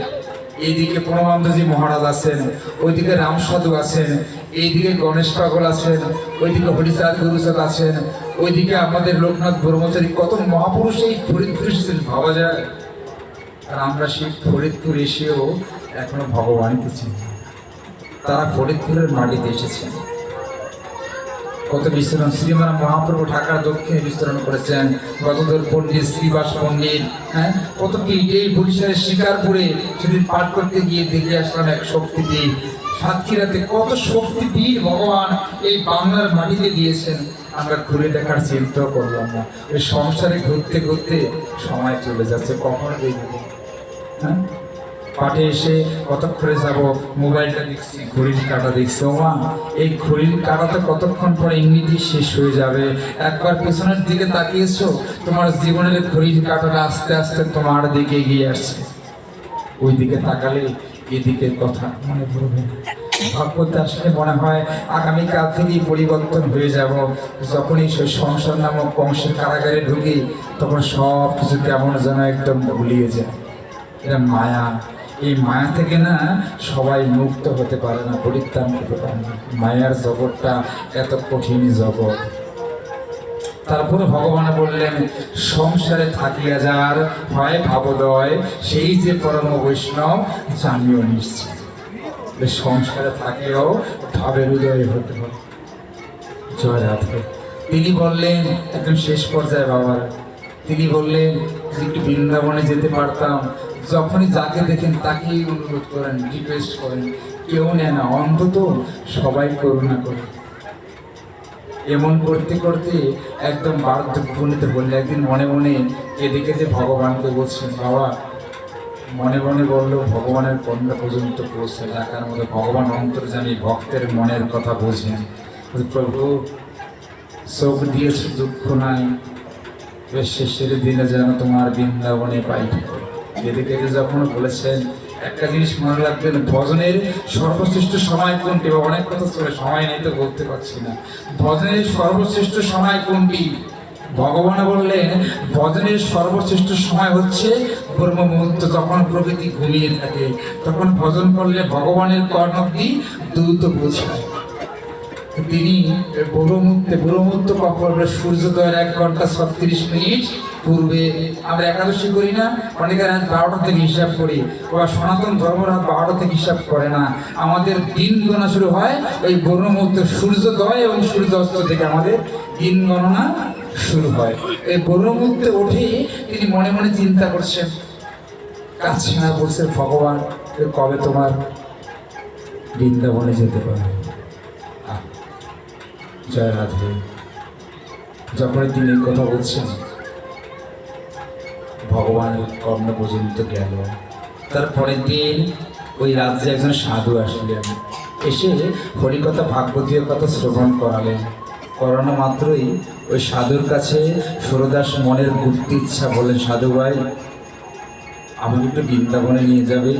এইদিকে প্রণবানন্দজি মহারাজ আছেন, ওইদিকে রাম সাধু আছেন, এইদিকে গণেশ পাগল আছেন, ওইদিকে হরিচাঁদ গুরুচাঁদ আছেন, ওইদিকে আমাদের লোকনাথ ব্রহ্মচারী। কত মহাপুরুষ এই ফরিদপুর এসেছেন, ভাবা যায়। আর আমরা সেই ফরিদপুর এসেও এখনো ভগবানকে চিনি না। তারা ফরিদপুরের মাটিতে এসেছেন। কত বিস্তরণ শ্রীমান মহাপ্রভু ঢাকার দক্ষিণে বিস্তরণ করেছেন, গতদূর পণ্ডিত শ্রীবাস পণ্ডিত, হ্যাঁ, কত পীঠ এই বরিশালের শিকারপুরে সেদিন পাঠ করতে গিয়ে দেখে আসলাম এক শক্তিপীঠ। সাতক্ষীরাতে কত শক্তিপীঠ ভগবান এই বাংলার মাটিতে দিয়েছেন, আমরা ঘুরে দেখার চিন্তাও করলাম না। ওই সংসারে ঘুরতে ঘুরতে সময় চলে যাচ্ছে, কখনো দেখবো। হ্যাঁ, পাঠে এসে কতক্ষণে যাব, মোবাইলটা দেখছি, ঘড়ির কাঁটা দেখছি। ওমা, এই ঘড়ির কাঁটাতে কতক্ষণ পরে এমনিতেই শেষ হয়ে যাবে। একবার পেছনের দিকে তাকিয়েছো, তোমার জীবনের ঘড়ির কাঁটাটা আস্তে আস্তে তোমার দিকে এগিয়ে আসছে। ওই দিকে তাকালে এদিকের কথা মনে পড়বে। ভাগ্যতে আসলে মনে হয় আগামীকাল থেকেই পরিবর্তন হয়ে যাব। যখনই সেই সংসার নামক কংসের কারাগারে ঢুকি, তখন সব কিছু কেমন যেন একদম ভুলিয়ে যায়। এটা মায়া। এই মায়া থেকে না সবাই মুক্ত হতে পারে না, পরিত্রাণ করতে পারে না। মায়ার জগৎটা এত কঠিন জগৎ। তারপরে ভগবান বললেন, সংসারে থাকিয়া যার হয় ভাবোদয়, সেই যে পরম বৈষ্ণব জানিও নিশ্চিত। সংসারে থাকেও ভাবের উদয় হতে হবে। জয় রাধে। তিনি বললেন একদম শেষ পর্যায়ে বাবার, তিনি বললেন যে একটু বৃন্দাবনে যেতে পারতাম। যখনই যাকে দেখেন তাকেই অনুরোধ করেন, রিকোয়েস্ট করেন, কেউ নেয় না, অন্তত সবাই করুণা করে। এমন করতে করতে একদম বার্ধক্যে বললে, একদিন মনে মনে কেঁদে কেঁদে ভগবানকে বলছেন, বাবা মনে মনে বললো ভগবানের কন্যা পর্যন্ত পৌঁছে এলাকার মধ্যে ভগবান অন্তর্যামী, ভক্তের মনের কথা বোঝেন। প্রভু চোখ দিয়েছে, দুঃখ নাই, শেষের দিনে যেন তোমার বৃন্দাবনে পাই। কেঁদে কেঁদে যখন বলেছেন, একটা জিনিস মনে রাখবেন, ভজনের সর্বশ্রেষ্ঠ সময় কোনটি? অনেক কথা চলে, সময় নেই তো বলতে পারছি না। ভজনের সর্বশ্রেষ্ঠ সময় কোনটি? ভগবান বললেন, ভজনের সর্বশ্রেষ্ঠ সময় হচ্ছে ব্রহ্ম মুহূর্ত, যখন প্রকৃতি ঘুমিয়ে থাকে। তখন ভজন করলে ভগবানের কর্ণব্দি দ্রুত বোঝায়। তিনি ব্রহ্মমুহূর্ত কখন? সূর্যোদয়ের 1 ঘন্টা 36 মিনিট পূর্বে। আমরা একাদশী করি না, অনেকে রাত 12টা থেকে হিসাব করি, বা সনাতন ধর্ম রাত 12টা থেকে হিসাব করে না। আমাদের দিন গণনা শুরু হয় ওই ব্রহ্মমুহূর্ত, সূর্যোদয় এবং সূর্যাস্ত থেকে আমাদের দিন গণনা শুরু হয়। এই ব্রহ্মমুহূর্তে উঠে তিনি মনে মনে চিন্তা করছেন, কাছে না বলছে, ভগবান কবে তোমার বৃন্দাবনে যেতে পারে। জয় রাধে। যখন তিনি কথা বলছেন, ভগবানের কর্ণ পর্যন্ত গেল। তারপরের দিন ওই রাজ্যে একজন সাধু আসলেন, এসে হরিকথা ভাগবতীয় কথা শ্রবণ করালেন। করানো মাত্রই ওই সাধুর কাছে সুরদাস মনের ঘুরতে ইচ্ছা, বলেন, সাধু ভাই আমাকে একটু বৃন্দাবনে নিয়ে যাবে?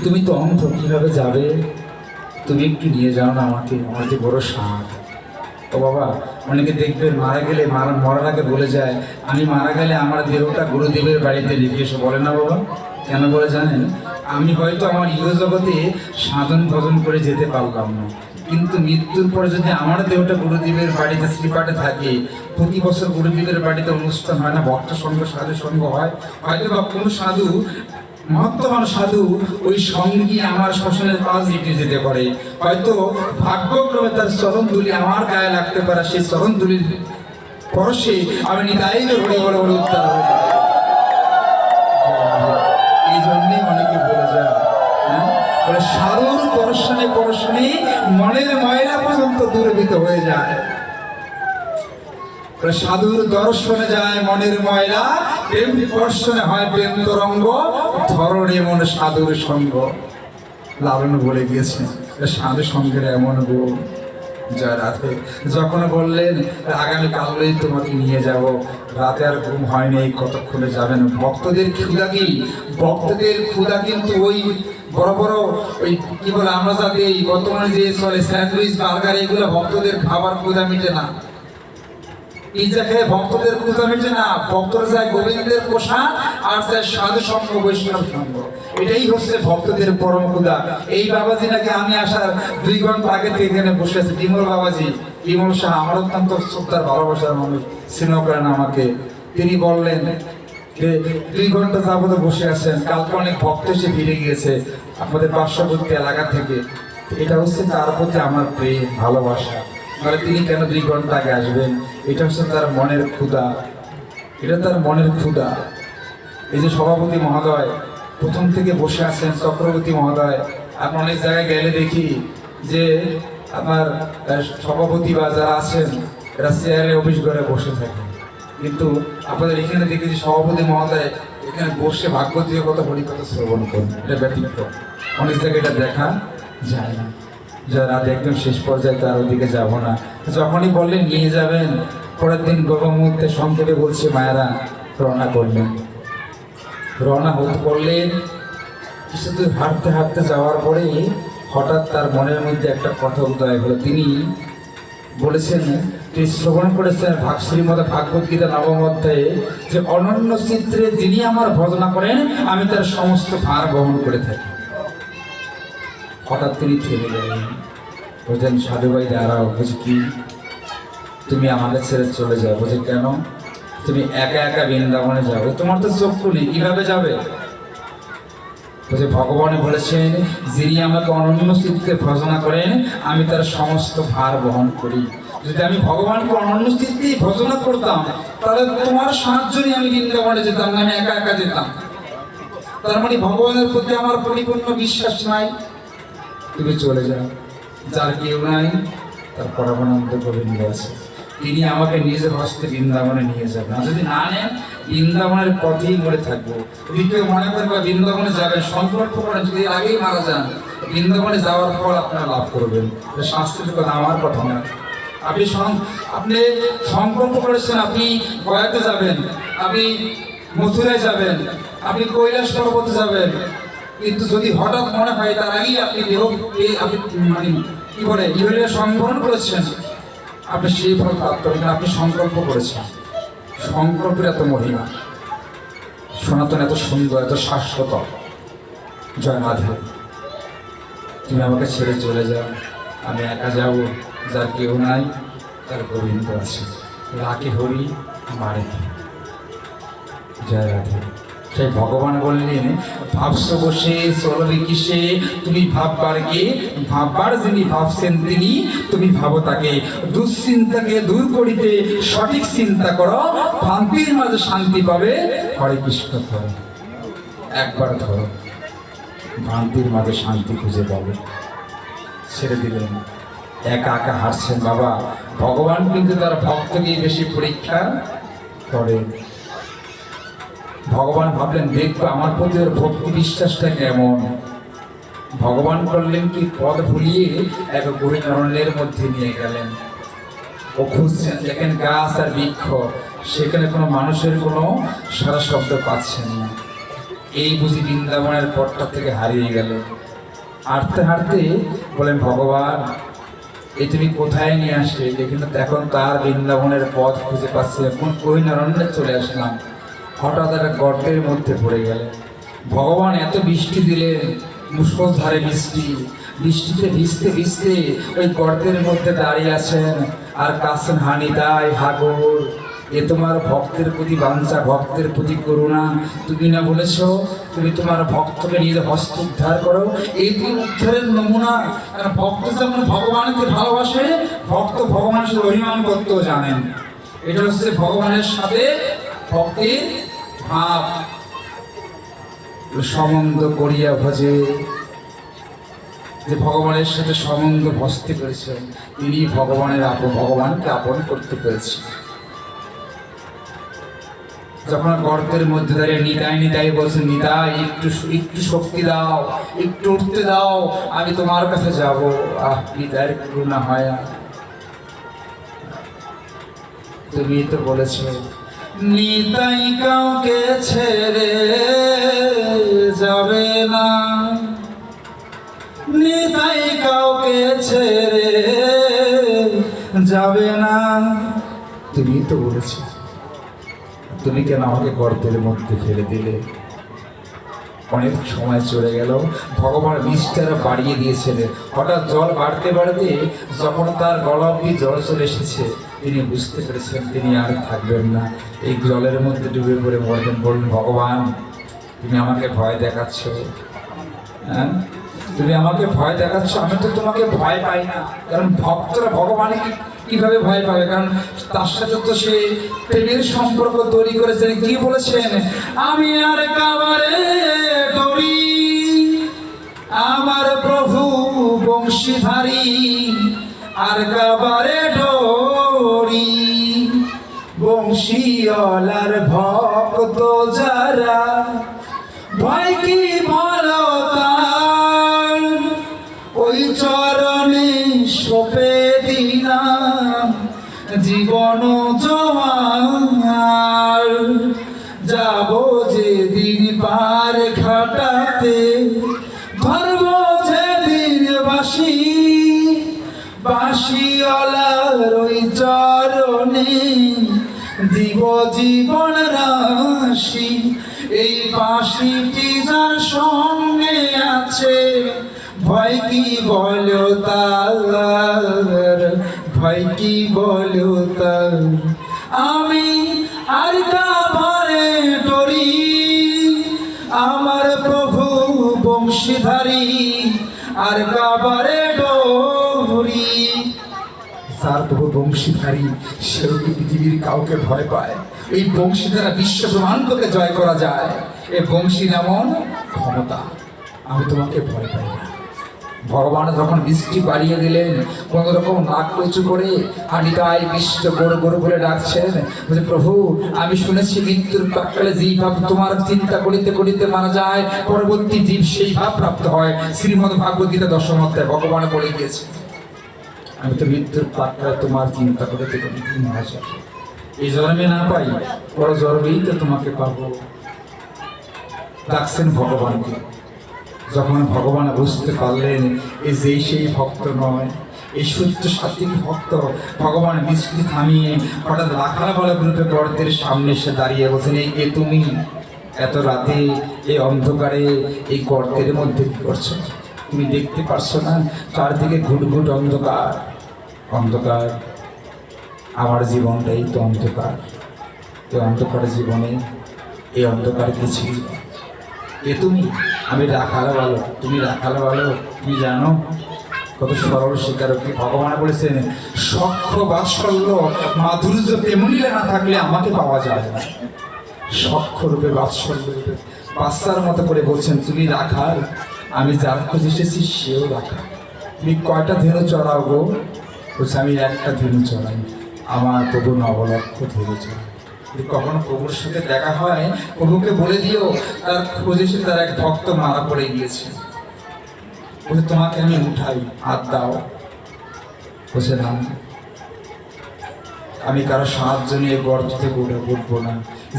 তুমি তো অন্ধ, কীভাবে যাবে? তুমি একটু নিয়ে যাও না আমাকে, আমার যে বড় স্বাদ। ও বাবা, অনেকে দেখবেন মারা গেলে মরার আগে বলে যায়, আমি মারা গেলে আমার দেহটা গুরুদেবের বাড়িতে রেখে এসো। বলে না বাবা? কেন বলে জানেন? আমি হয়তো আমার ইহজগতে সাধন ভজন করে যেতে পারলাম না, কিন্তু মৃত্যুর পরে যদি আমার দেহটা গুরুদেবের বাড়িতে শ্রীপাঠে থাকে, প্রতি বছর গুরুদেবের বাড়িতে অনুষ্ঠান হয় না, ভক্ত সঙ্গ সাধু সঙ্গ হয়, হয়তো বা কোনো সাধু, মহত্তমান সাধু ওই সঙ্গে গিয়ে আমার শ্মশানের পাশ হেঁটে যেতে পারে। হয়তো ভাগ্যক্রমে তার চরণধুলি আমার গায়ে লাগতে পারে, সেই চরণধুলির পরশে আমি নিতাইলে বড় বড় বড় উত্তর হয়ে যাই। এই জন্যই অনেকে বলে যায়, বলে সাধুর পরশনে পরশনে মনের ময়লা পর্যন্ত দূরীভূত হয়ে যায়। সাধুর দর্শনে যায় মনের ময়লা, প্রেম দর্শনে হয় প্রেম তরঙ্গ, ধরণে মন সাধুর সঙ্গ। লালন বলে গিয়েছে, সাধু সঙ্গের এমন গুণ। জয় রাধে। যখন বললেন আগামীকালই তোমাকে নিয়ে যাব, রাতে আর ঘুম হয়নি, কতক্ষণে যাবেন? ভক্তদের ক্ষুধা কি? ভক্তদের ক্ষুধা কিন্তু ওই বড় বড় ওই কি বলে, আমরা যাতে এই বর্তমানে যে চলে স্যান্ডউইচ, বার্গার, এগুলো ভক্তদের খাবার ক্ষুধা মিটে না। পিজ্জা খেয়ে ভক্তদের ক্ষুধা মিটে না। ভক্তরা যায় গোবিন্দের প্রসাদ আর যায় সাধু সঙ্গ, বৈষ্ণব সঙ্গ। এটাই হচ্ছে ভক্তদের পরম ক্ষুধা। এই বাবাজি নাকি আমি আসার 2 ঘন্টা আগে থেকে এখানে বসে আছে, বিমল বাবাজি, বিমল শাহ, আমার অত্যন্ত শ্রদ্ধার ভালোবাসার মানুষ, স্নেহ করেন আমাকে। তিনি বললেন, যে 2 ঘন্টা যাবত বসে আছেন, কালকে অনেক ভক্ত এসে ভিড়ে গিয়েছে আপনাদের পার্শ্ববর্তী এলাকা থেকে। এটা হচ্ছে তার প্রতি আমার প্রেম ভালোবাসা। তাহলে তিনি কেন 2 ঘন্টা আগে আসবেন? এটা হচ্ছে তার মনের ক্ষুধা, এটা তার মনের ক্ষুধা। এই যে সভাপতি মহোদয় প্রথম থেকে বসে আছেন, চক্রবর্তী মহোদয়, আপনি অনেক জায়গায় গেলে দেখি যে আমার সভাপতি বা যারা আছেন এরা চেয়ারে অফিস ঘরে বসে থাকে, কিন্তু আপনাদের এখানে দেখি যে সভাপতি মহোদয় এখানে বসে ভাগবতীয় কথা হরিকথা শ্রবণ করুন। এটা ব্যতিক্রম, অনেক জায়গায় এটা দেখা যায় না। যারা একদম শেষ পর্যায়ে তার ওদিকে যাব না, যখনই বললেন নিয়ে যাবেন, পরের দিন গরম মুহূর্তে সংক্ষেপে বলছে মায়েরা রওনা করলেন। রওনা হতে করলেন, কিছু দূর হাঁটতে হাঁটতে যাওয়ার পরে হঠাৎ তার মনের মধ্যে একটা কথা উদয় হলো। তিনি বলেছেন, তিনি শ্রবণ করেছেন শ্রীমদ ভাগবত গীতা নবম অধ্যায়ে যে অনন্য চিত্রে যিনি আমার ভজনা করেন আমি তার সমস্ত ভার বহন করে থাকি। হঠাৎ তিনি থেমে গেলেন, বলছেন সাধু ভাই দাঁড়াও। বলছি কি? তুমি আমাদের ছেড়ে চলে যাও। বলছে কেন? তুমি একা একা বৃন্দাবনে যাবে, তোমার তো চক্ষু নেই, কিভাবে যাবে? বলছে ভগবান বলেছেন যিনি আমাকে অনন্য চিত্তে ভজনা করেন আমি তার সমস্ত ভার বহন করি। যদি আমি ভগবানকে অনন্য চিত্তেই ভজনা করতাম তাহলে তোমার সাহায্য নিয়ে আমি বৃন্দাবনে যেতাম না, আমি একা একা যেতাম। তার মানে ভগবানের প্রতি আমার পরিপূর্ণ বিশ্বাস নাই। তুমি চলে যাও, যার কেউ নাই তার পরমানন্দ গোবিন্দ আছে, তিনি আমাকে নিজের হস্তে বৃন্দাবনে নিয়ে যাবেন। আর যদি না নেন বৃন্দাবনের পথেই মরে থাকবো। যদি কেউ মনে করেন বা বৃন্দাবনে যাবেন, সংকল্প করেন যদি আগেই মারা যান, বৃন্দাবনে যাওয়ার ফল আপনারা লাভ করবেন। শাস্ত্রের কথা, আমার কথা না। আপনি সংকল্প করেছেন আপনি গয়াতে যাবেন, আপনি মথুরায় যাবেন, আপনি কৈলাস পর্বতে যাবেন, কিন্তু যদি হঠাৎ মনে হয় তার আগেই আপনি মানে কি বলে ইহলীলা সংবরণ করেছেন, আপনি সেই ফল প্রাপ্ত হবেন। আপনি সংকল্প করেছেন। সংকল্পের এত মহিমা, সনাতন এত সুন্দর, এত শাশ্বত। জয় মাধব, তুমি আমাকে ছেড়ে চলে যাও, আমি একা যাব, যার কেউ নাই তার গোবিন্দ আছে, রাখে হরি মারে। জয় রাধে। সেই ভগবান বললেন ভাবছো বসে চলবে কিসে, তুমি ভাববার কে, ভাববার যিনি ভাবছেন তিনি, তুমি ভাবো তাকে। দুশ্চিন্তাকে দূর করিতে সঠিক চিন্তা করো, ভ্রান্তির মাঝে শান্তি পাবে, হরে কৃষ্ণ ধরো। একবার ধরো, ভ্রান্তির মাঝে শান্তি খুঁজে পাবে। ছেড়ে দিলেন, একা একা হারছেন। বাবা ভগবান কিন্তু তার ভক্তকে বেশি পরীক্ষা করেন। ভগবান ভাবলেন দেখবো আমার প্রতি ওর ভক্তি বিশ্বাসটা কেমন। ভগবান করলেন কি, পথ ভুলিয়ে এক গহীন অরণ্যের মধ্যে নিয়ে গেলেন। ও খুঁজছেন, দেখেন গাছ আর বৃক্ষ, সেখানে কোনো মানুষের কোনো সারা শব্দ পাচ্ছেন না। এই বুঝি বৃন্দাবনের পথটা থেকে হারিয়ে গেল। হাঁটতে হাঁটতে বলেন ভগবান এই তুমি কোথায় নিয়ে আসলে? দেখেন এখন তার বৃন্দাবনের পথ খুঁজে পাচ্ছি না, কোন গহীন অরণ্যে চলে আসলাম। হঠাৎ একটা গর্তের মধ্যে পড়ে গেলেন। ভগবান এত বৃষ্টি দিলেন, মুষলধারে বৃষ্টি, বৃষ্টিতে ভিজতে ভিজতে ওই গর্তের মধ্যে দাঁড়িয়ে আছেন আর কাছেন হানি দায় হাগর, এ তোমার ভক্তের প্রতি বাঞ্ছা, ভক্তের প্রতি করুণা। তুমি না বলেছ তুমি তোমার ভক্তকে নিজে হস্ত উদ্ধার করো, এই তুমি উদ্ধারের নমুনা। কারণ ভক্ত যেমন ভগবানকে ভালোবাসে, ভক্ত ভগবানের সাথে অভিমান করতেও জানেন। এটা হচ্ছে ভগবানের সাথে ভক্তির ভাব। সম্বন্ধ করিয়া ভজে, যে ভগবানের সাথে সম্বন্ধ ভস্তি করেছেন তিনি ভগবানকে আপন করতে পেরেছেন। যখন গর্তের মধ্যে দাঁড়িয়ে নিতাই বলছেন, নিতাই একটু শক্তি দাও, একটু উঠতে দাও, আমি তোমার কাছে যাব। নিতাইয়ের করুণা হয়। তুমি তো বলেছো নিতাই কাউকে ছেড়ে যাবে না, নিতাই কাউকে ছেড়ে যাবে না। তুমি তো বলেছো, তুমি কেন আমাকে গর্তের মধ্যে ফেলে দিলে? অনেক সময় চলে গেল, ভগবান বৃষ্টি আরো বাড়িয়ে দিয়েছিলেন। হঠাৎ জল বাড়তে বাড়তে যখন তার গলা অব্দি জল চলে এসেছে, তিনি বুঝতে পেরেছেন তিনি আর থাকবেন না, এই জলের মধ্যে ডুবে পড়ে মরবেন। বললেন, ভগবান তুমি আমাকে ভয় দেখাচ্ছ, হ্যাঁ তুমি আমাকে ভয় দেখাচ্ছ, আমি তো তোমাকে ভয় পাই না। কারণ ভক্তরা ভগবানকে কিভাবে ভয় পাবে? কারণ তার সাথে তো সে প্রেমের সম্পর্ক তৈরি করেছেন। কি বলেছেন? আমি আর কাবারে ডরি, আমার প্রভু বংশীধারী, আর কাবারে ডরি, বংশীওয়ালার ভক্ত যারা, ভয় কি বলো তার, ওই চরণে সপে দিলাম জীবন জমার, যাব যেদিন পার ঘাটাতে, ধরব যেদিন বাসি, বাসিওয়ালার ওই চরণে দিব জীবন রাশি। এই বাঁশিটি যার সঙ্গে আছে, ভয় কি বলো তার, ভয় কি বলো তার। আমি আর কাবারে ডরি, আমার প্রভু বংশীধারী, আর কাবারে ডরি। যার প্রভু বংশীধারী, সেও কি পৃথিবীর কাউকে ভয় পায়? এই বংশী দ্বারা বিশ্ব ব্রহ্মাণ্ডকে জয় করা যায়। এই বংশী এমন ক্ষমতা, আমি তোমাকে ভয় পাই না। ভগবান যখন বৃষ্টি বাড়িয়ে দিলেন, কোন রকম নাক উঁচু করে হানিটাই বিশ্ব গড় গড় বলে ডাকছেন, বলছে, প্রভু আমি শুনেছি মৃত্যুর প্রাক্কালে যেই ভাব তোমার চিন্তা করিতে করিতে মারা যায়, পরবর্তী জীব সেই ভাব প্রাপ্ত হয়। শ্রীমদ্ ভাগবত গীতা 10ম অধ্যায় ভগবান বলে গিয়েছে, আমি তো মৃত্যুর প্রাক্কালে তোমার চিন্তা করিতে করিতে মারা যায়। এই জন্মে না পাই, পর জন্মেই তো তোমাকে পাবো। ডাকছেন ভগবানকে। যখন ভগবান বুঝতে পারলেন এই যে সেই ভক্ত নয়, এই সত্য সাত্বিক ভক্ত, ভগবান বৃষ্টি থামিয়ে হঠাৎ রাখাল বালক রূপে গর্তের সামনে এসে দাঁড়িয়ে বলছেন, এ তুমি এত রাতে এই অন্ধকারে এই গর্তের মধ্যে কি করছো? তুমি দেখতে পারছো না চারদিকে ঘুটঘুট অন্ধকার? অন্ধকার, আমার জীবনটাই তো অন্ধকার। এই অন্ধকার জীবনে এই অন্ধকার কিছুই না। এ তুমি, আমি রাখাল বালক, তুমি রাখাল বালক, তুমি জানো কত সরল স্বীকারোক্তি। ভগবান বলেছেন, সখ্য বাৎসল্য মাধুর্য প্রেমলীলা না থাকলে আমাকে পাওয়া যায় না। সখ্য রূপে বাৎসল্য রূপে বাচ্চার মতো করে বলছেন, তুমি রাখাল, আমি যার খোঁজ এসেছি সেও রাখাল। তুমি কয়টা ধেনু চড়াও গো? বলছে, আমি একটা ধেনু চড়াই, আমার প্রভু নবলক্ষ ধেনু চড়াই। কখনো প্রভুর সাথে দেখা হয়, প্রভুকে বলে দিও তার খোঁজ এসে তার এক ভক্ত মারা পড়ে গিয়েছে, বলছে তোমাকে আমি উঠাই, হাত দাও। বলছে না, আমি কারো সাহায্য নিয়ে গর্ত থেকে উঠবো না।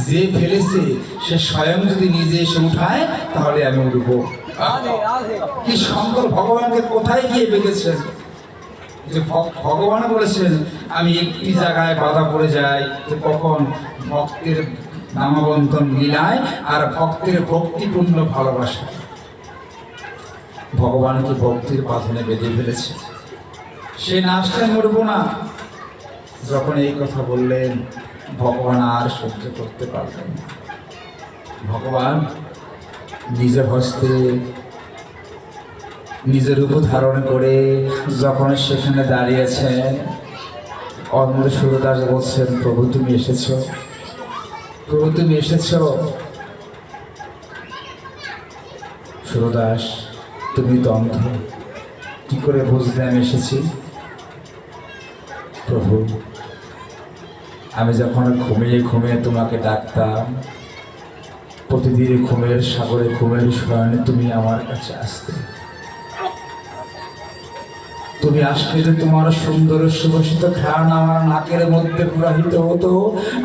যে ফেলেছে সে স্বয়ং যদি নিজে এসে উঠায় তাহলে আমি উঠবো। কি শঙ্কর ভগবানকে কোথায় গিয়ে বেঁধেছেন? যে ভগবান বলেছেন, আমি একটি জায়গায় বাধা পড়ে যাই, যে কখন ভক্তের নামবন্ধন লীলায় আর ভক্তের ভক্তিপূর্ণ ভালোবাসা। ভগবানকে ভক্তির বাঁধনে বেঁধে ফেলেছে, সে না আসলে মরবো না। যখন এই কথা বললেন, ভগবান আর সহ্য করতে পারলেন না। ভগবান নিজের হস্তে নিজের রূপ ধারণ করে যখন সেখানে দাঁড়িয়েছেন, অন্ধ সুরদাস বলছেন, প্রভু তুমি এসেছো, প্রভু তুমি এসেছো। সুরদাস, তুমি তো অন্ধ, কি করে বুঝলে আমি এসেছি? প্রভু, আমি যখন ঘুমিয়ে ঘুমিয়ে তোমাকে ডাকতাম, প্রতিদিন ঘুমের সাগরে ঘুমের শয়নে তুমি আমার কাছে আসতে। তুমি আসলে যে তোমার সুন্দর সুবাসিত ঘ্রাণ আমার নাকের মধ্যে প্রবাহিত হতো,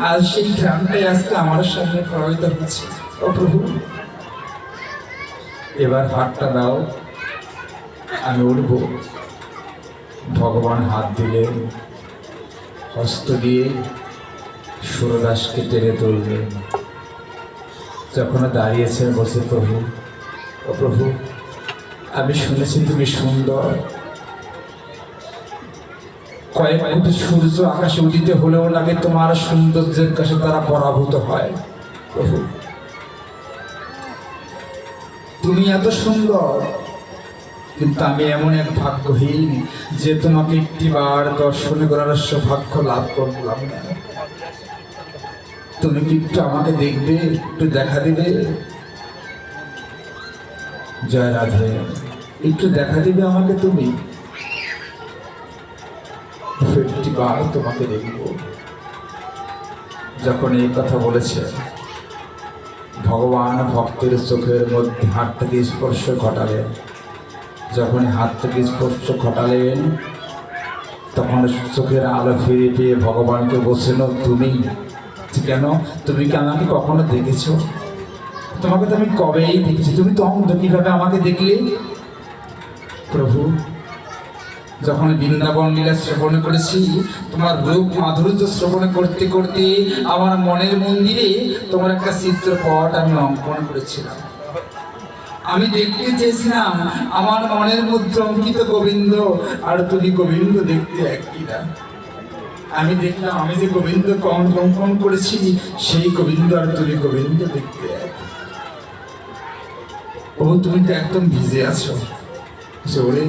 আর সেই ঘ্রাণটাই আজকে আমার সামনে প্রবাহিত হচ্ছে। ও প্রভু, এবার হাতটা দাও, আমি উঠব। ভগবান হাত দিলেন, হস্ত দিয়ে সুরদাসকে টেনে তুললেন। যখন দাঁড়িয়েছেন বসে, প্রভু, ও প্রভু, আমি শুনেছি তুমি সুন্দর, কয়েক কোটি সূর্য আকাশে উদিত হলেও লাগে তোমার সৌন্দর্যের কাছে তারা পরাভূত হয়। প্রভু, তুমি এত সুন্দর, কিন্তু আমি এমন এক ভাগ্যহীন যে তোমাকে একটিবার দর্শন করার সৌভাগ্য লাভ করলাম না। তুমি কি একটু আমাকে দেখবে, একটু দেখা দিবে? জয় রাধে, একটু দেখা দিবে আমাকে তুমি? একটিবার তোমাকে দেখব। যখন এই কথা বলেছে, ভগবান ভক্তের চোখের মধ্যে হাত থেকে স্পর্শ ঘটালেন। যখন হাত থেকে স্পর্শ ঘটালেন, তখন চোখের আলো ফিরে পেয়ে ভগবানকে বলছেন, তুমি কেন? তুমি কি আমাকে কখনো দেখেছো? তোমাকে তো আমি কবেই দেখেছি, তুমি তো অন্ধ, কিভাবে আমাকে দেখলে? প্রভু, যখন বৃন্দাবন লীলা শ্রবণ করেছি, তোমার রূপ মাধুর্য শ্রবণ করতে করতে আমার মনের মন্দিরে তোমার একটা চিত্রপট আমি অঙ্কন করেছিলাম। আমি দেখতে চেয়েছিলাম আমার মনের মধ্যে অঙ্কিত গোবিন্দ আর তুমি গোবিন্দ দেখতে একই না। আমি দেখলাম আমি যে গোবিন্দ অঙ্কন করেছি, সেই গোবিন্দ আর তুমি গোবিন্দ দেখতে এক। ও, তুমি তো একদম ভিজে আছো। জোরে,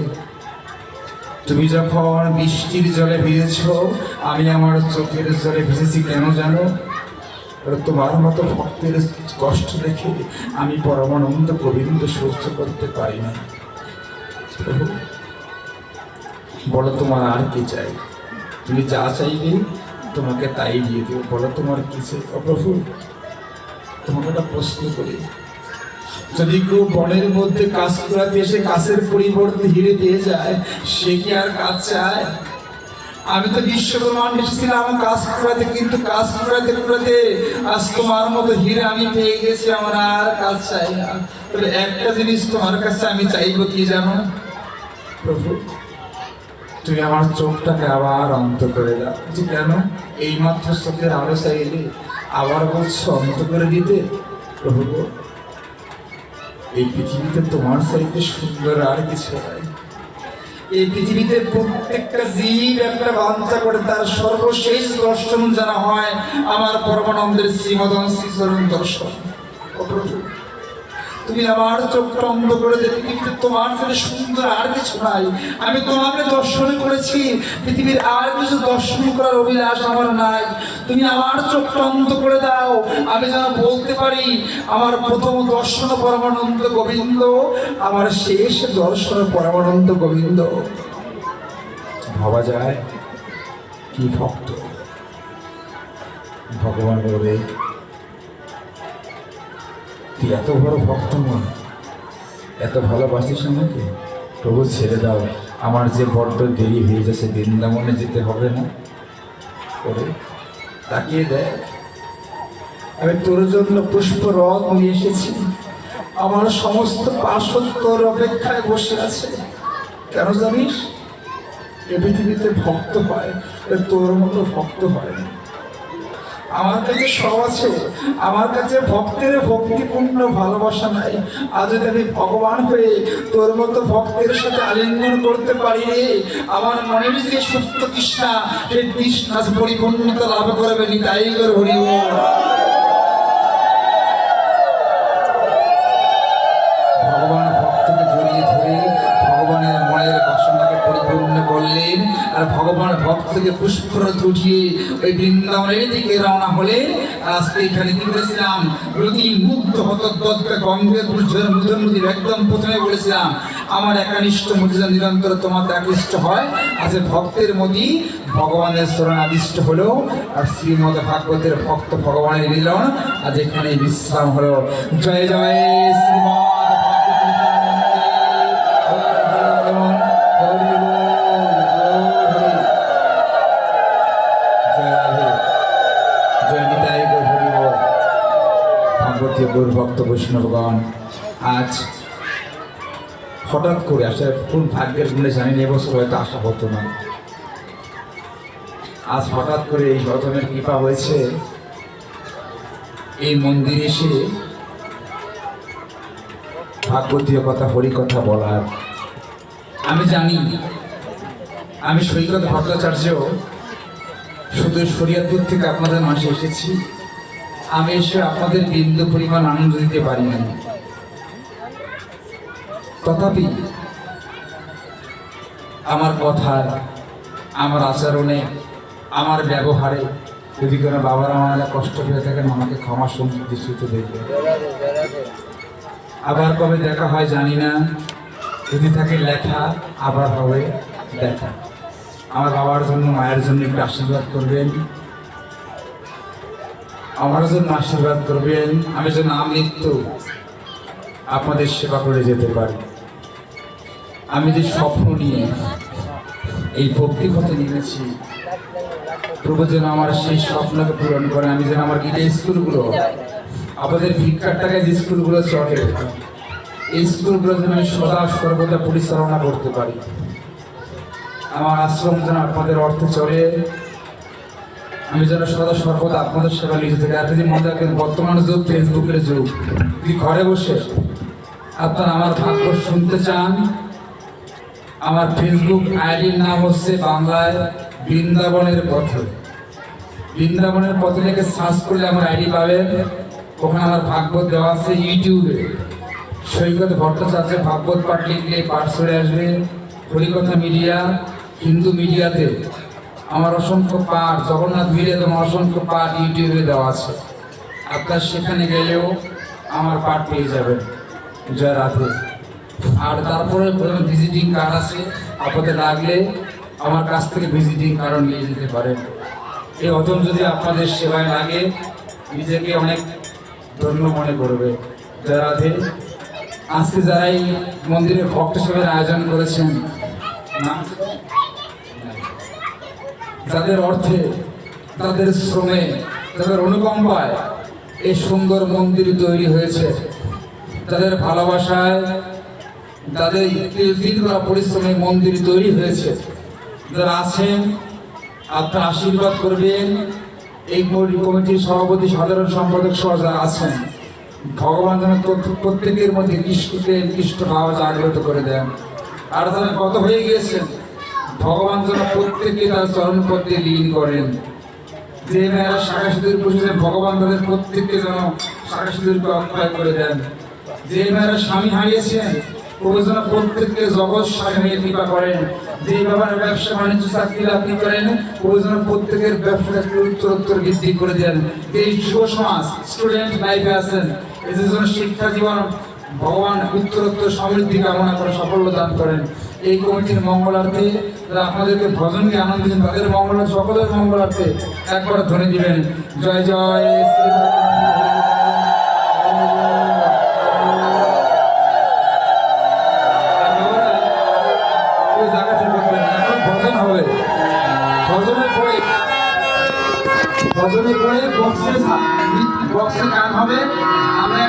তুমি যখন বৃষ্টির জলে ভিজেছ, আমি আমার চোখের জলে ভিজেছি। কেন জানো? তোমার মতো ভক্তের কষ্ট দেখে আমি পরমানন্দ গোবিন্দ সহ্য করতে পারি না। বলো, তোমার আর কি চাই? তুমি যা চাইবে তোমাকে তাই দিয়ে দেবো। বলো, তোমার কি চাই? প্রভু, তোমাকে একটা প্রশ্ন করি, যদি কেউ বনের মধ্যে কাজ করাতে এসে কাছের পরিবর্তে হিরে দিয়ে যায়, সে কি আর কাজ চায়? আমি তো বিশ্বকর্মা এসেছিলাম কাজ করাতে, কিন্তু কাজ করাতে করাতে আজ তোমার মতো হিরে আমি পেয়ে গেছি, আমার আর কাজ চাই না। তবে একটা জিনিস তোমার কাছে আমি চাইবো, কি জানো? প্রভু, তুমি আমার চোখটাকে আবার অন্ত করে দাও। যে কেন? এইমাত্র চোখের আলো চাইলে আবার বলছো অন্ত করে দিতে? প্রভু, এই পৃথিবীতে তোমার চাইতে সুন্দর আর কিছু নাই। এই পৃথিবীতে প্রত্যেকটা জীব একটা বাঞ্ছা করে তার সর্বশেষ দর্শন জানা হয় আমার পরমানন্দের শ্রীমদন শ্রীচরণ দর্শন। তুমি আমার চোখটা অন্ধ করে দেবে, কিন্তু তোমার ফলে সুন্দর আর কিছু নাই। আমি তোমাকে দর্শন করেছি, পৃথিবীর আর কিছু দর্শন করার অভিলাষ আমার নাই। তুমি আমার চোখটা অন্ধ করে দাও, আমি যেন বলতে পারি আমার প্রথম দর্শন পরমানন্দ গোবিন্দ, আমার শেষ দর্শন পরমানন্দ গোবিন্দ। ভাবা যায় কি ভক্ত! ভগবান বলে, তুই এত বড় ভক্ত মন, এত ভালোবাসিস আমাকে। প্রভু, ছেড়ে দাও, আমার যে বড্ড দেরি হয়ে যাচ্ছে, বৃন্দাবনে যেতে হবে না। করে তাকিয়ে দেয়, আমি তোর জন্য পুষ্পরথ নিয়ে এসেছি, আমার সমস্ত পার্শ্বদ তোর অপেক্ষায় বসে আছে। কেন জানিস? এ পৃথিবীতে ভক্ত হয়, তোর মতো ভক্ত হয় না। আমার কাছে সব আছে, আমার কাছে ভক্তের ভক্তিপূর্ণ ভালোবাসা নাই। আজ যদি আমি ভগবান হয়ে তোর মতো ভক্তের সাথে আলিঙ্গন করতে পারি রে, আমার মনের যে সুপ্ত তৃষ্ণা, সেই তৃষ্ণা পরিপূর্ণতা লাভ করবে। নিতাই গৌর হরি বল। ভগবান ভক্তকে জড়িয়ে ধরে ভগবানের মনের বাসনাকে পরিপূর্ণ করলেন, আর ভগবান ভক্তকে পুষ্পরথ উঠিয়ে ওই বৃন্দাবনের দিকে রওনা হলেন। আজকে এখানে কি বলেছিলাম? প্রতি মুগ্ধ হতদ্গত গঙ্গের মুদ্র একদম প্রথমে বলেছিলাম, আমার একানিষ্ঠ মধ্যে নিরন্তর তোমাকে আকৃষ্ট হয়। আজকে ভক্তের মধ্যে ভগবানের চরণ আদিষ্ট হলো, আর শ্রীমদ ভাগবতের ভক্ত ভগবানের মিলন আজ এখানে বিশ্রাম হলো। জয় জয় শ্রীমদ গৌর ভক্ত বৈষ্ণবগণ। আজ হঠাৎ করে আসলে কোন ভাগ্যের গুণে জানি না, এবছর হয়তো আসা হতো না। আজ হঠাৎ করে এই গৌতমের কৃপা হয়েছে, এই মন্দিরে এসে ভাগবতীয় কথা, হরি কথা বলার। আমি জানি আমি সৈকত ভট্টাচার্য শুধু শরিয়াতপুর থেকে আপনাদের মাঝে এসেছি। আমি এসে আপনাদের বিন্দু পরিমাণ আনন্দ দিতে পারি না, তথাপি আমার কথায়, আমার আচরণে, আমার ব্যবহারে যদি কোনো বাবারা মায়েরা কষ্ট পেয়ে থাকেন আমাকে ক্ষমা সুন্দর দৃষ্টিতে দেখবে। আবার কবে দেখা হয় জানি না, যদি থাকে লেখা আবার হবে দেখা। আমার বাবার জন্য মায়ের জন্য একটু আশীর্বাদ করবেন, আমার জন্য আশীর্বাদ করবেন, আমি যেন আমৃত্যু আপনাদের সেবা করে যেতে পারি। আমি যে স্বপ্ন নিয়ে এই ভক্তি পথে নেমেছি, প্রভু যেন আমার সেই স্বপ্নকে পূরণ করে। আমি যেন আমার গিয়ে স্কুলগুলো, আপনাদের ভিক্ষার টাকায় যে স্কুলগুলো চলে, এই স্কুলগুলো যেন আমি সদা সর্বদা পরিচালনা করতে পারি। আমার আশ্রম যেন আপনাদের অর্থে চলে, আমি যেন সদা সর্বদা আপনাদের সেবা নিয়ে যেতে পারি। আপনি যে মনে রাখেন, বর্তমান যুগ ফেসবুকের যুগ। যদি ঘরে বসে আপনারা আমার ভাগ্য শুনতে চান, আমার ফেসবুক আইডির নাম হচ্ছে বাংলায় বৃন্দাবনের পথে। বৃন্দাবনের পথে থেকে সার্চ করলে আমার আইডি পাবেন। ওখানে আমার ভাগবত দেওয়া আছে ইউটিউবে। সৈকত ভট্টাচার্যের ভাগবত পাঠ লিখলে পাঠ চলে আসবে। হরিকথা মিডিয়া, হিন্দু মিডিয়াতে আমার অসংখ্য পাঠ, জগন্নাথ মিডিয়াতে আমার অসংখ্য পাঠ ইউটিউবে দেওয়া আছে। আপনার সেখানে গেলেও আমার পাঠ পেয়ে যাবেন। জয় রাধে। আর তারপরে ভিজিটিং কার্ড আছে, আপনাদের লাগলে আমার কাছ থেকে ভিজিটিং কার্ড নিয়ে যেতে পারেন। এই অদম যদি আপনাদের সেবায় লাগে, নিজেকে অনেক ধন্য মনে করবে। জয় রাধে। আজকে যারা এই মন্দিরে ভক্ত সেবার আয়োজন করেছেন, যাদের অর্থে, তাদের শ্রমে, তাদের অনুকম্পায় এই সুন্দর মন্দির তৈরি হয়েছে, তাদের ভালোবাসায়, তাদের দিন করা পরিশ্রমে মন্দির তৈরি হয়েছে। যারা আছেন আপনারা আশীর্বাদ করবেন। এই কমিটির সভাপতি, সাধারণ সম্পাদক সহ যারা আছেন, ভগবান যেন প্রত্যেকের মধ্যে কৃষ্ণ ভাব জাগ্রত করে দেন। আর যারা কত হয়ে গিয়েছেন, ভগবান যেন প্রত্যেকে তার চরণ পথে লীন করেন। যে মেয়েরা শাখা সিঁদুর পুষেছেন, ভগবান তাদের প্রত্যেককে যেন শাখা সিঁদুরকে অক্ষয় করে দেন। যে মেয়েরা স্বামী হারিয়েছেন, প্রভু যেন প্রত্যেককে জগৎ স্বামী হয়ে কৃপা করেন। যে বাবার ব্যবসা বাণিজ্য চাকরি আপনি করেন, প্রভু যেন প্রত্যেকের ব্যবসাকে উত্তরোত্তর বৃদ্ধি করে দেন। এই যুব সমাজ স্টুডেন্ট লাইফে আছেন, এদের জন্য শিক্ষা জীবন ভগবান উত্তরোত্তর সমৃদ্ধি কামনা করে সাফল্য দান করেন। এই কমিটির মঙ্গলার্থে যারা আপনাদেরকে ভজনকে আনন্দ দিন, তাদের মঙ্গলার্থে, সকলের মঙ্গলার্থে একবার ধরে দিবেন। জয় জয় শ্রী ভজনের পরে বক্সে গান হবে। আমরা